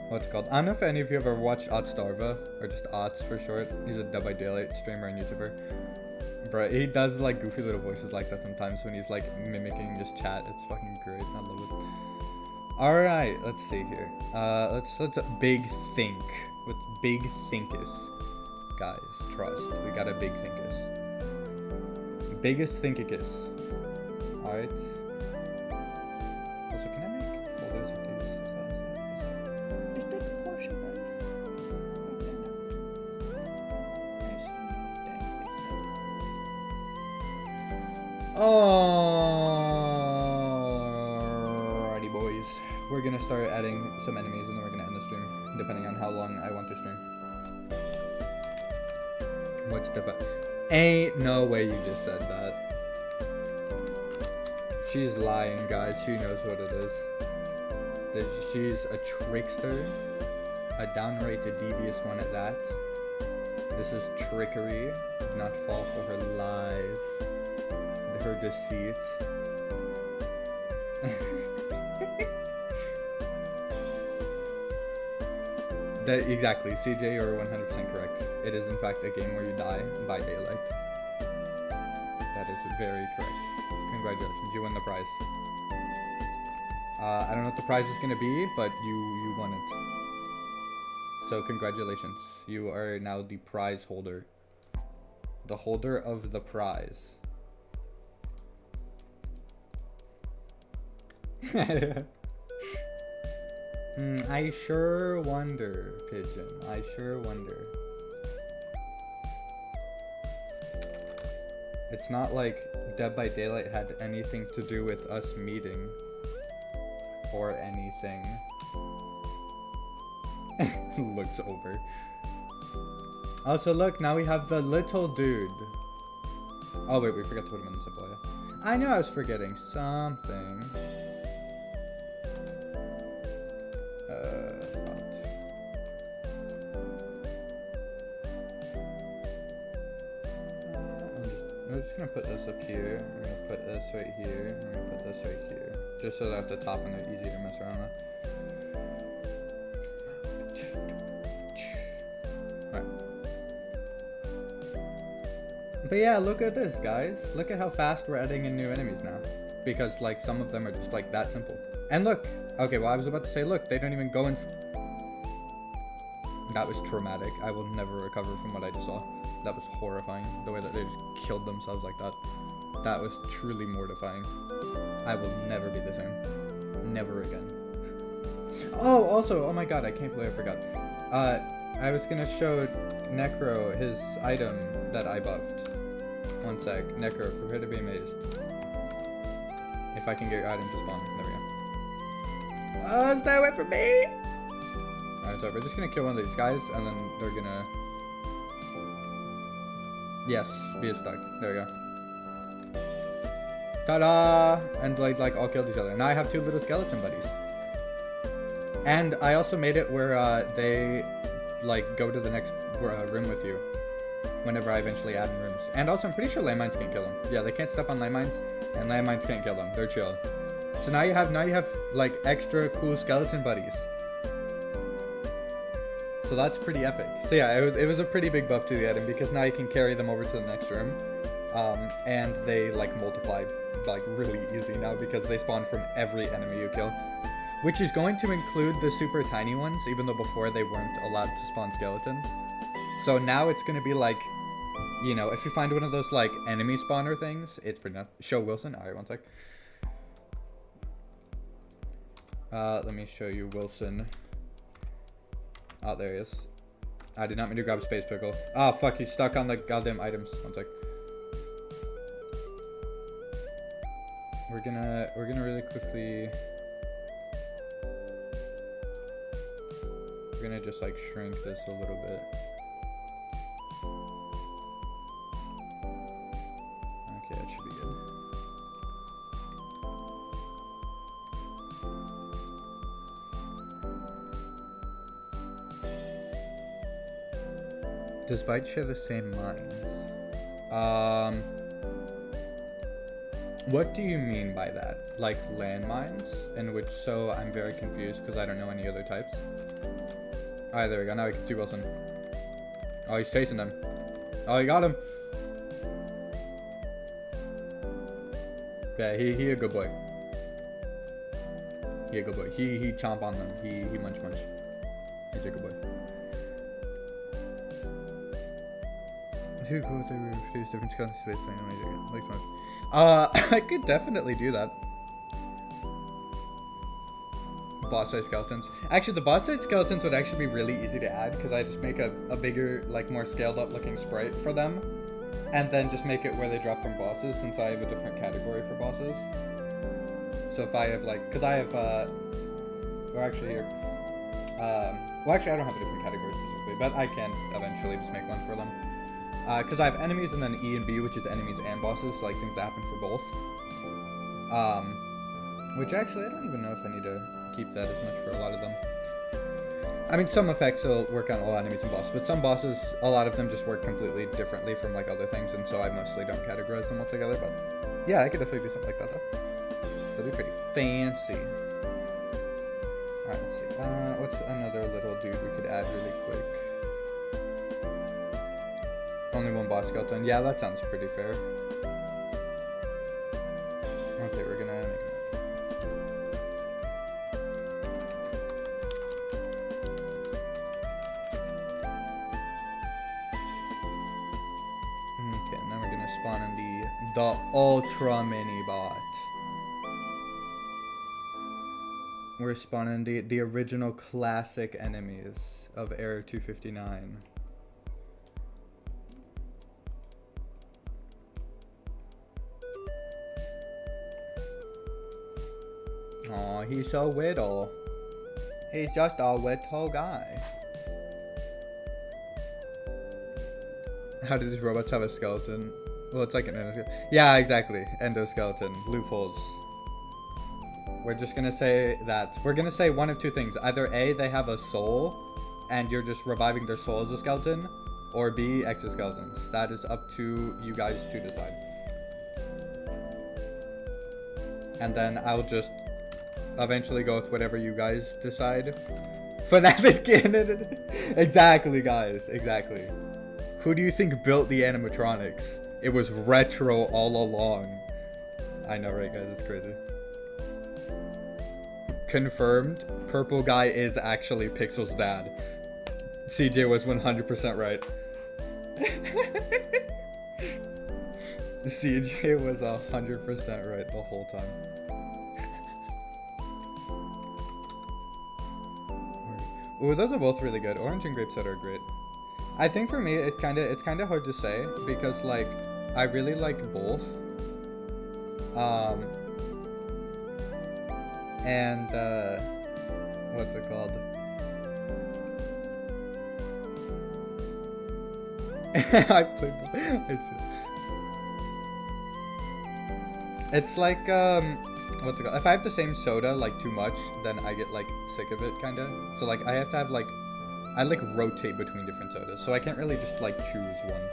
what's it called? I don't know if any of you ever watched Ottstarva, or just Otts for short. He's a Dead by Daylight streamer and YouTuber. Bro, he does like goofy little voices like that sometimes when he's like mimicking just chat. It's fucking great. I love it. Alright, let's see here. Let's big think. What's big thinkus? Guys, trust. We got a big thinkus. Biggest thinkus. Alright. Also, can I make folders of these? Is that the portion right? Alrighty, boys. We're gonna start adding some enemies and then we're gonna end the stream, depending on how long I want to stream. What's different? Ain't no way you just said that. She's lying, guys. She knows what it is. She's a trickster. A downright devious one at that. This is trickery. Do not fall for her lies. Her deceit. Exactly, CJ, you're 100% correct. It is in fact a game where you die by daylight. That is very correct. Congratulations, you win the prize. I don't know what the prize is gonna be, but you won it. So congratulations. You are now the prize holder. The holder of the prize. I sure wonder, Pigeon. I sure wonder. It's not like Dead by Daylight had anything to do with us meeting. Or anything. Looks over. Also, look, now we have the little dude. Oh, wait, we forgot to put him in the supply. I knew I was forgetting something. I'm just gonna put this up here. I'm gonna put this right here. I'm gonna put this right here. Just so they're at the top and they're easy to mess around with. But yeah, look at this, guys. Look at how fast we're adding in new enemies now. Because, like, some of them are just, like, that simple. And look! Okay, well, I was about to say, look, they don't even go in... That was traumatic. I will never recover from what I just saw. That was horrifying. The way that they just killed themselves like that. That was truly mortifying. I will never be the same. Never again. Oh, also, oh my god, I can't believe I forgot. I was gonna show Necro his item that I buffed. One sec. Necro, prepare to be amazed. If I can get your item to spawn. There we go. Oh, stay away from me! Alright, so we're just gonna kill one of these guys, and then they're gonna... Yes, be stuck. There we go. Ta-da! And like all killed each other. Now I have two little skeleton buddies. And I also made it where they like go to the next room with you whenever I eventually add in rooms. And also I'm pretty sure landmines can't kill them. Yeah, they can't step on landmines, and landmines can't kill them. They're chill. So now you have like extra cool skeleton buddies. So that's pretty epic. So yeah, it was a pretty big buff to the item because now you can carry them over to the next room. And they like multiply like really easy now because they spawn from every enemy you kill. Which is going to include the super tiny ones, even though before they weren't allowed to spawn skeletons. So now it's going to be like, you know, if you find one of those like enemy spawner things, it's pretty nuts. Show Wilson. Alright, one sec. Let me show you Wilson. Oh, there he is. I did not mean to grab Space Pickle. Oh, fuck, he's stuck on the goddamn items. One sec. We're gonna really quickly... We're gonna just, like, shrink this a little bit. Okay, that should be good. Does Byte share the same mines? What do you mean by that? Like landmines? In which, so I'm very confused because I don't know any other types. Alright, there we go. Now we can see Wilson. Oh, he's chasing them. Oh, he got him. Yeah, he a good boy. He a good boy. He chomp on them. He munch. He's a good boy. Too cool if they were introduced different skills in space. I could definitely do that. Boss size skeletons. Actually, the boss size skeletons would actually be really easy to add because I just make a bigger, like more scaled up looking sprite for them, and then just make it where they drop from bosses since I have a different category for bosses. So if I have like, because I have, or actually here, well actually I don't have a different category specifically, but I can eventually just make one for them. Because I have enemies and then E and B, which is enemies and bosses, like things that happen for both. Which actually, I don't even know if I need to keep that as much for a lot of them. I mean, some effects will work on all enemies and bosses, but some bosses, a lot of them just work completely differently from like other things, and so I mostly don't categorize them all together, but yeah, I could definitely do something like that though. That'd be pretty fancy. Alright, let's see. What's another little dude we could add really quick? Only one boss skeleton. Yeah, that sounds pretty fair. Okay, we're gonna make spawning the ultra mini bot. We're spawning the original classic enemies of Era 259. Aw, he's so little. He's just a little guy. How do these robots have a skeleton? Well, it's like an endoskeleton. Yeah, exactly. Endoskeleton. Loopholes. We're just gonna say that. We're gonna say one of two things. Either A, they have a soul, and you're just reviving their soul as a skeleton, or B, exoskeletons. That is up to you guys to decide. And then I'll just eventually go with whatever you guys decide. FNAF is canon. Exactly, guys. Exactly. Who do you think built the animatronics? It was Retro all along. I know, right, guys? It's crazy. Confirmed. Purple guy is actually Pixel's dad. CJ was 100% right. CJ was 100% right the whole time. Ooh, those are both really good. Orange and grape soda are great. I think for me, it's kind of hard to say because like I really like both. And what's it called? I played. It's like what's it called? If I have the same soda like too much, then I get like sick of it, kind of. So like I have to have like. I like rotate between different sodas, so I can't really just like choose one.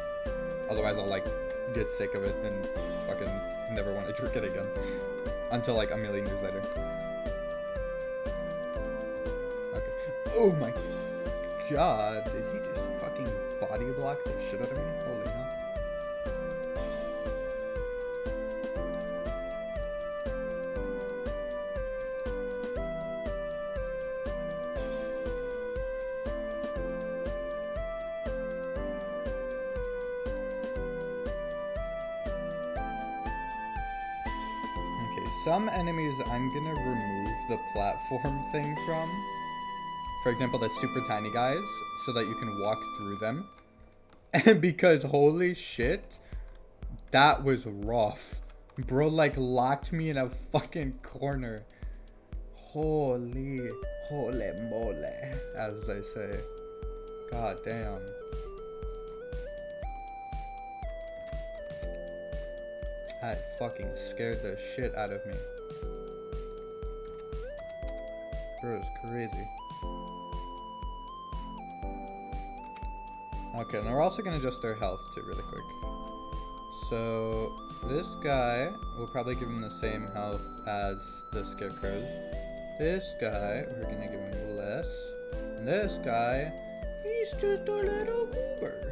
Otherwise I'll like get sick of it and fucking never want to drink it again. Until like a million years later. Okay. Oh my god, did he just fucking body block the shit out of me? Holy hell. Some enemies I'm gonna remove the platform thing from. For example, the super tiny guys, so that you can walk through them. And because holy shit, that was rough. Bro like locked me in a fucking corner. Holy mole, as they say. God damn. That fucking scared the shit out of me. Bro, it's crazy. Okay, and we're also gonna adjust their health too really quick. So this guy, we'll probably give him the same health as the scarecrows. This guy, we're gonna give him less. And this guy, he's just a little goober.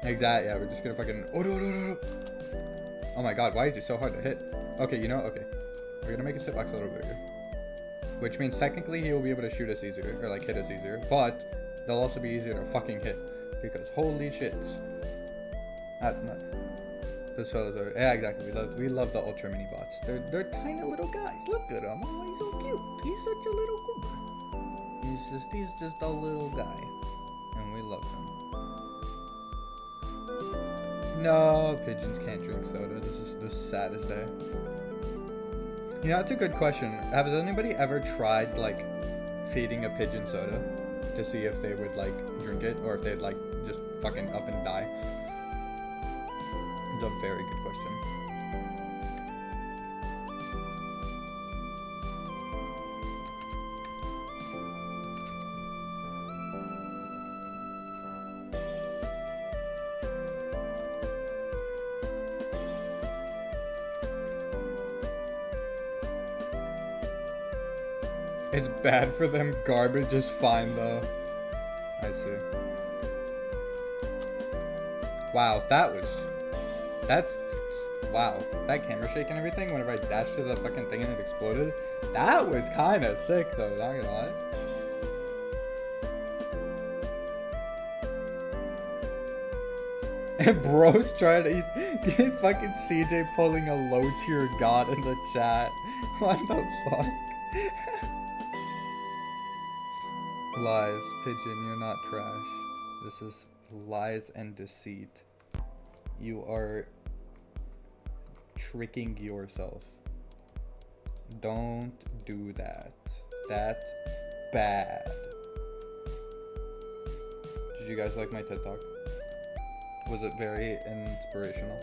Exactly, yeah, we're just gonna fucking... Oh my god, why is it so hard to hit? Okay, you know, okay. We're gonna make his hitbox a little bigger. Which means technically he will be able to shoot us easier, or like hit us easier, but they'll also be easier to fucking hit. Because holy shits. That's nuts. Those fellas are... Yeah, exactly, we love the ultra mini bots. They're tiny little guys, look at him. Oh, he's so cute. He's such a little goober. He's just a little guy. And we love him. No, pigeons can't drink soda. This is the saddest day. You know, it's a good question. Has anybody ever tried, like, feeding a pigeon soda to see if they would, like, drink it or if they'd, like, just fucking up and die? It's a very good question. It's bad for them. Garbage is fine though. I see. Wow, wow. That camera shake and everything whenever I dashed to the fucking thing and it exploded. That was kind of sick though, not gonna lie. Bro's trying to get fucking CJ pulling a low tier god in the chat. What the fuck? Lies, Pigeon, you're not trash. This is lies and deceit. You are tricking yourself. Don't do that. That's bad. Did you guys like my TED Talk? Was it very inspirational?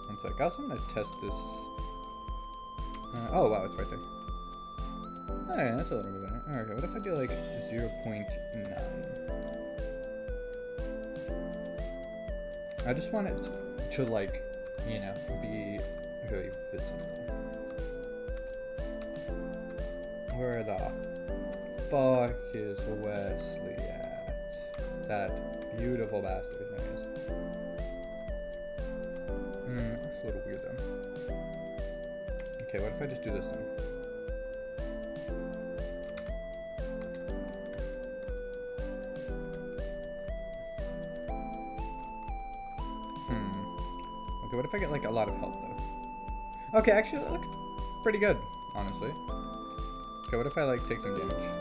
One sec. I also want to test this. Oh wow, it's right there. Alright, that's a little bit better. Alright, what if I do like 0.9? I just want it to like, you know, be very visible. Where the fuck is Wesley at? That beautiful bastard. There he is. That's a little weird though. Okay, what if I just do this then? Okay, what if I get like a lot of help though? Okay, actually that looks pretty good, honestly. Okay, what if I like take some damage?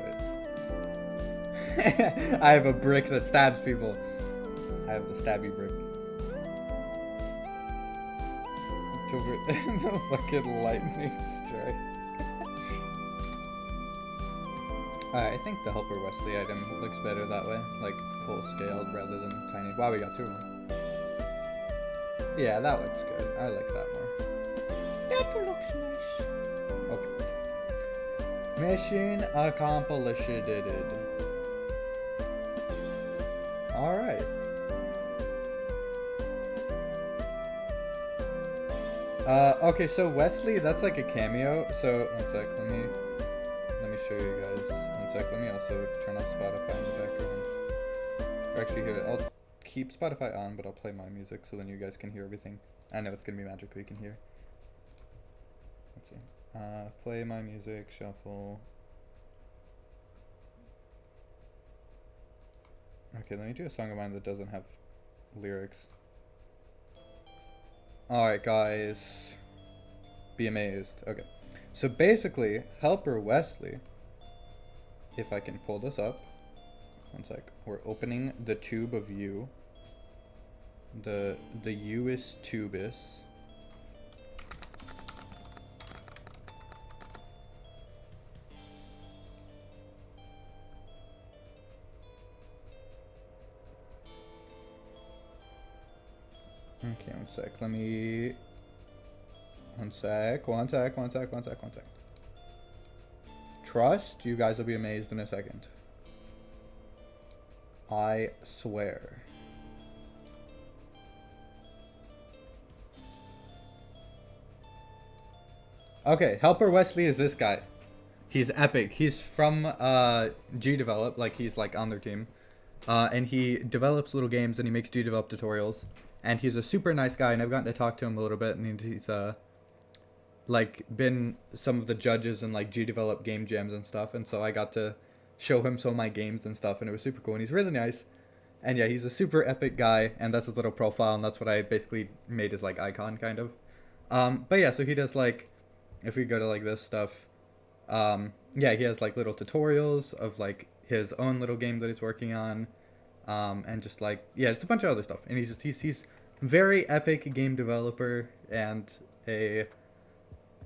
Wait. I have a brick that stabs people. I have the stabby brick. The fucking lightning strike. I think the Helper Wesley item looks better that way, like full scaled rather than tiny. Wow, we got two of them. Yeah, that looks good. I like that more. That looks nice. Okay. Mission accomplished. Alright. Okay, so Wesley, that's like a cameo. So, one sec, let me show you guys. One sec, let me also turn off Spotify in the background. Or actually, here, I'll keep Spotify on, but I'll play my music so then you guys can hear everything. I know it's gonna be magical, you can hear. Let's see. Play my music, shuffle. Okay, let me do a song of mine that doesn't have lyrics. Alright, guys. Be amazed. Okay. So basically, Helper Wesley, if I can pull this up. One sec. We're opening the tube of U. The Uis tubis. Okay, one sec. Let me... One sec. Trust, you guys will be amazed in a second. I swear. Okay, Helper Wesley is this guy. He's epic. He's from GDevelop, like he's like on their team. And he develops little games and he makes GDevelop tutorials. And he's a super nice guy, and I've gotten to talk to him a little bit, and he's like been some of the judges in like GDevelop game jams and stuff, and so I got to show him some of my games and stuff, and it was super cool, and he's really nice. And yeah, he's a super epic guy, and that's his little profile, and that's what I basically made his like icon kind of. But yeah, so he does like, if we go to like this stuff, yeah, he has like little tutorials of like his own little game that he's working on, and just like, yeah, just a bunch of other stuff. And he's very epic game developer and a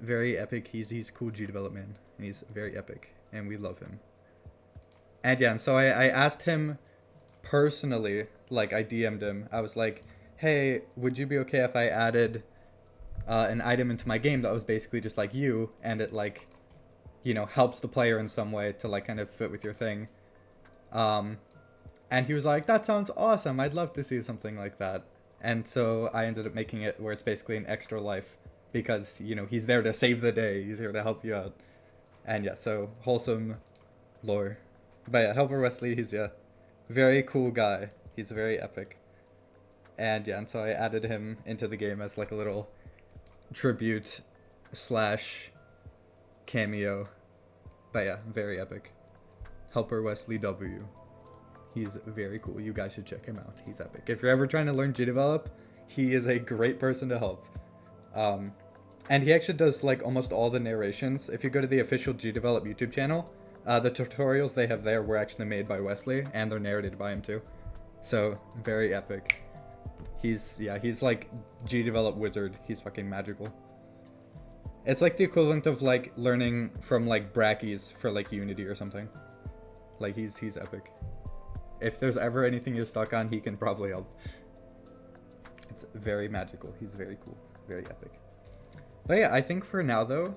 very epic, he's cool GDevelop man, and he's very epic, and we love him. And yeah, and so I asked him personally, like I DM'd him, I was like, hey, would you be okay if I added an item into my game that was basically just like you, and it like, you know, helps the player in some way to like kind of fit with your thing. And he was like, that sounds awesome, I'd love to see something like that. And so I ended up making it where it's basically an extra life, because, you know, he's there to save the day, he's here to help you out. And yeah, so wholesome lore. But yeah, Helper Wesley, he's, yeah, Very cool guy. He's very epic. And yeah, and so I added him into the game as like a little tribute slash cameo. But yeah, very epic. Helper Wesley W. He's very cool. You guys should check him out. He's epic. If you're ever trying to learn GDevelop, he is a great person to help. And he actually does like almost all the narrations. If you go to the official GDevelop YouTube channel, the tutorials they have there were actually made by Wesley, and they're narrated by him too. So very epic. He's like GDevelop wizard. He's fucking magical. It's like the equivalent of like learning from like Brackeys for like Unity or something. Like he's epic. If there's ever anything you're stuck on, he can probably help. It's very magical. He's very cool. Very epic. But yeah, I think for now though,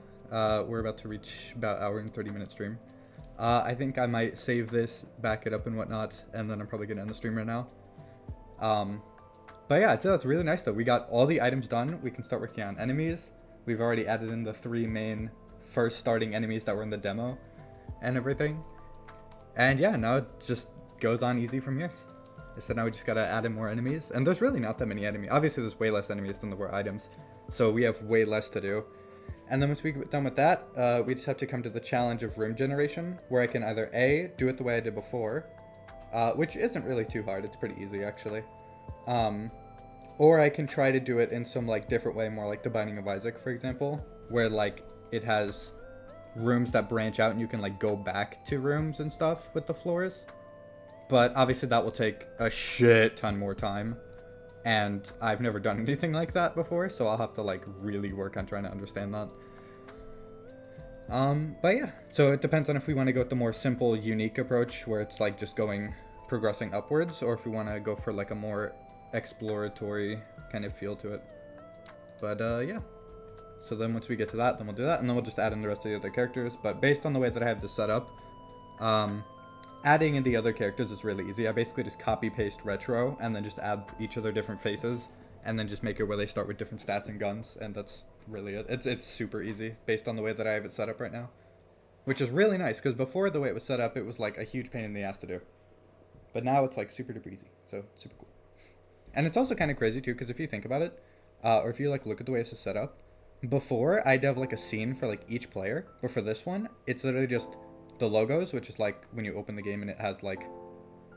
we're about to reach about hour and 30-minute stream. I think I might save this, back it up and whatnot, and then I'm probably gonna end the stream right now. But yeah, it's really nice though. We got all the items done. We can start working on enemies. We've already added in the 3 main first starting enemies that were in the demo and everything. And yeah, now it just goes on easy from here. So now we just gotta add in more enemies. And there's really not that many enemies. Obviously there's way less enemies than there were items. So we have way less to do. And then once we get done with that, we just have to come to the challenge of room generation, where I can either A, do it the way I did before, which isn't really too hard. It's pretty easy actually. Or I can try to do it in some like different way, more like the Binding of Isaac, for example, where like it has rooms that branch out and you can like go back to rooms and stuff with the floors. But obviously that will take a shit ton more time, and I've never done anything like that before, so I'll have to like really work on trying to understand that. But yeah, so it depends on if we want to go with the more simple, unique approach where it's like just progressing upwards, or if we want to go for like a more exploratory kind of feel to it. But yeah, so then once we get to that, then we'll do that, and then we'll just add in the rest of the other characters. But based on the way that I have this set up, adding in the other characters is really easy. I basically just copy paste retro and then just add each of their different faces, and then just make it where they start with different stats and guns, and that's really it. It's super easy based on the way that I have it set up right now, which is really nice, because before, the way it was set up, it was like a huge pain in the ass to do, but now it's like super duper easy. So super cool. And it's also kind of crazy too, because if you think about it, or if you like look at the way it's set up, before I'd have like a scene for like each player, but for this one, it's literally just the logos, which is like when you open the game and it has like,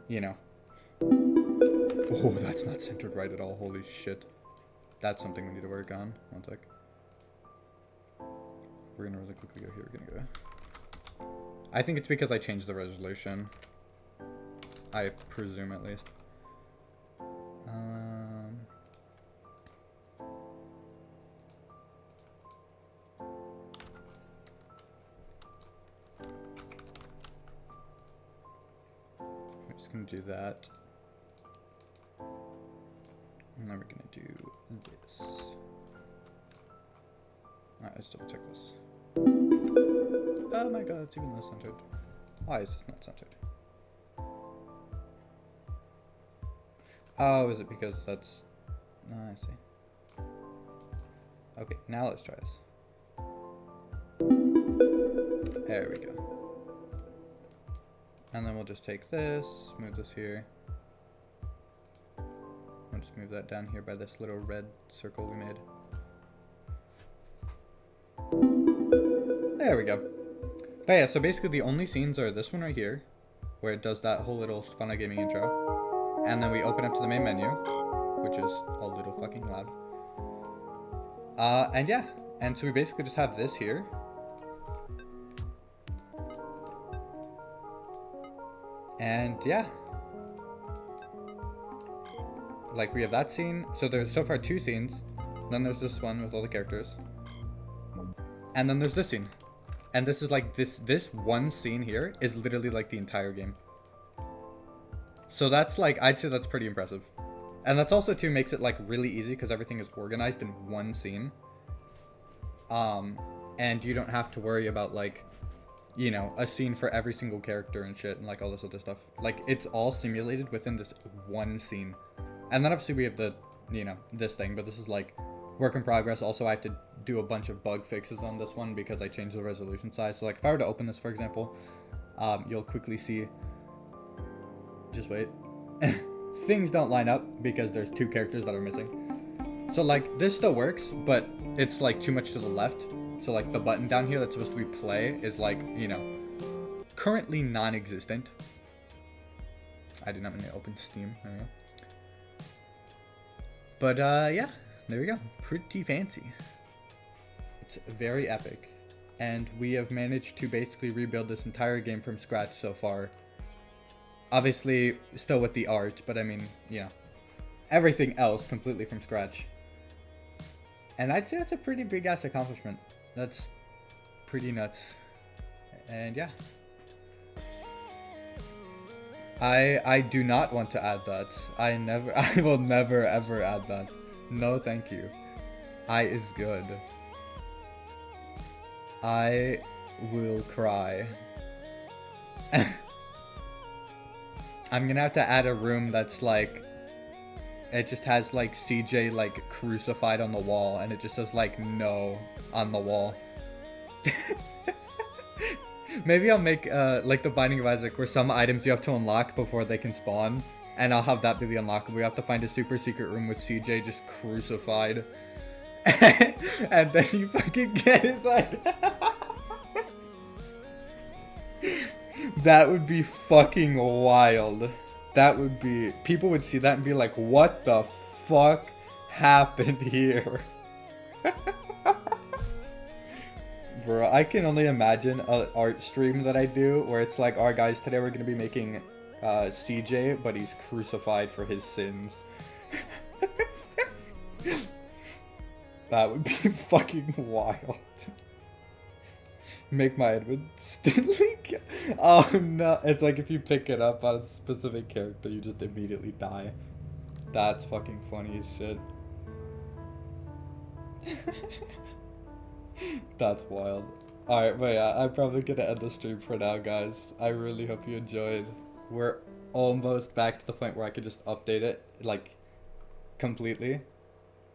you know. Oh, that's not centered right at all. Holy shit. That's something we need to work on. One sec. We're gonna really quickly go here. We're gonna go. I think it's because I changed the resolution. I presume at least. We're just gonna do that. And then we're gonna do this. Alright, let's double check this. Oh my god, it's even less centered. Why is this not centered? Oh, is it because that's... Oh, I see. Okay, now let's try this. There we go. And then we'll just take this, move this here. We'll just move that down here by this little red circle we made. There we go. But yeah, so basically the only scenes are this one right here, where it does that whole little Fun of Gaming intro. And then we open up to the main menu, which is a little fucking loud. And yeah, and so we basically just have this here. And yeah. Like we have that scene. So there's so far 2 scenes. Then there's this one with all the characters. And then there's this scene. And this is like this one scene here is literally like the entire game. So that's like, I'd say that's pretty impressive. And that's also too makes it like really easy because everything is organized in one scene. And you don't have to worry about like, you know, a scene for every single character and shit and like all this other stuff. Like it's all simulated within this one scene. And then obviously we have the, you know, this thing, but this is like work in progress. Also, I have to do a bunch of bug fixes on this one because I changed the resolution size. So like if I were to open this, for example, you'll quickly see Just wait. Things don't line up because there's 2 characters that are missing. So like this still works, but it's like too much to the left. So like the button down here that's supposed to be play is like, you know, currently non-existent. I did not mean to open Steam. There we go. But yeah, there we go. Pretty fancy. It's very epic. And we have managed to basically rebuild this entire game from scratch so far. Obviously, still with the art, but I mean, you know, everything else completely from scratch. And I'd say that's a pretty big ass accomplishment. That's pretty nuts. And yeah. I do not want to add that. I will never ever add that. No thank you. I is good. I will cry. I'm gonna have to add a room that's like, it just has like CJ like crucified on the wall and it just says like no on the wall. Maybe I'll make like the Binding of Isaac where some items you have to unlock before they can spawn, and I'll have that be the unlockable. We have to find a super secret room with CJ just crucified. And then you fucking get his head. That would be fucking wild. That would be... People would see that and be like, what the fuck happened here? Bro, I can only imagine an art stream that I do where it's like, alright guys, today we're going to be making CJ, but he's crucified for his sins. That would be fucking wild. Make my Edwin Stanley. Oh no. It's like if you pick it up on a specific character, you just immediately die. That's fucking funny as shit. That's wild. Alright, but yeah, I'm probably gonna end the stream for now, guys. I really hope you enjoyed. We're almost back to the point where I could just update it, like, completely.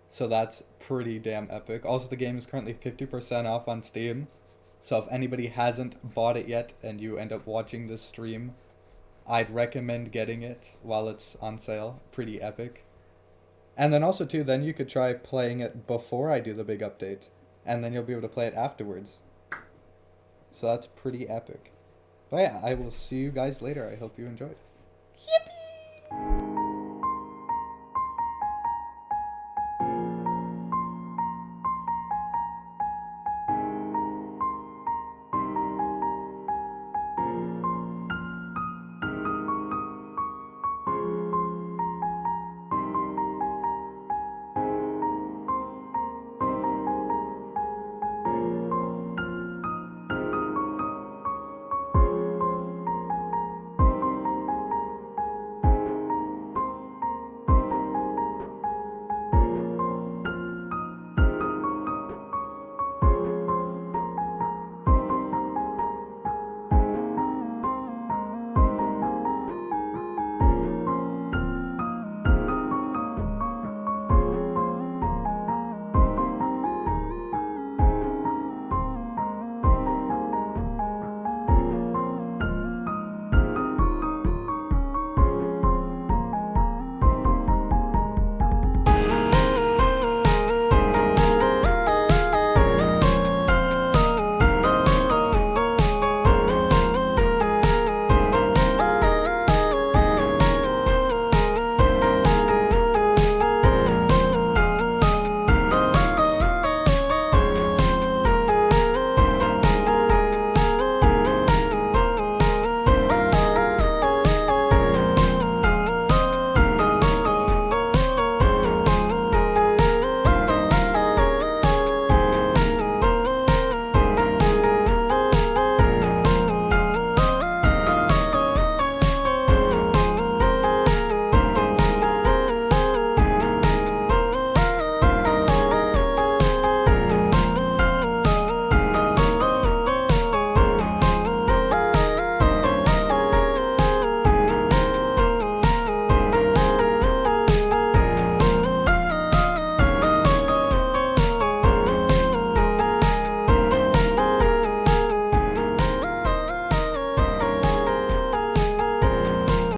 So that's pretty damn epic. Also, the game is currently 50% off on Steam. So if anybody hasn't bought it yet and you end up watching this stream, I'd recommend getting it while it's on sale. Pretty epic. And then also too, then you could try playing it before I do the big update. And then you'll be able to play it afterwards. So that's pretty epic. But yeah, I will see you guys later. I hope you enjoyed.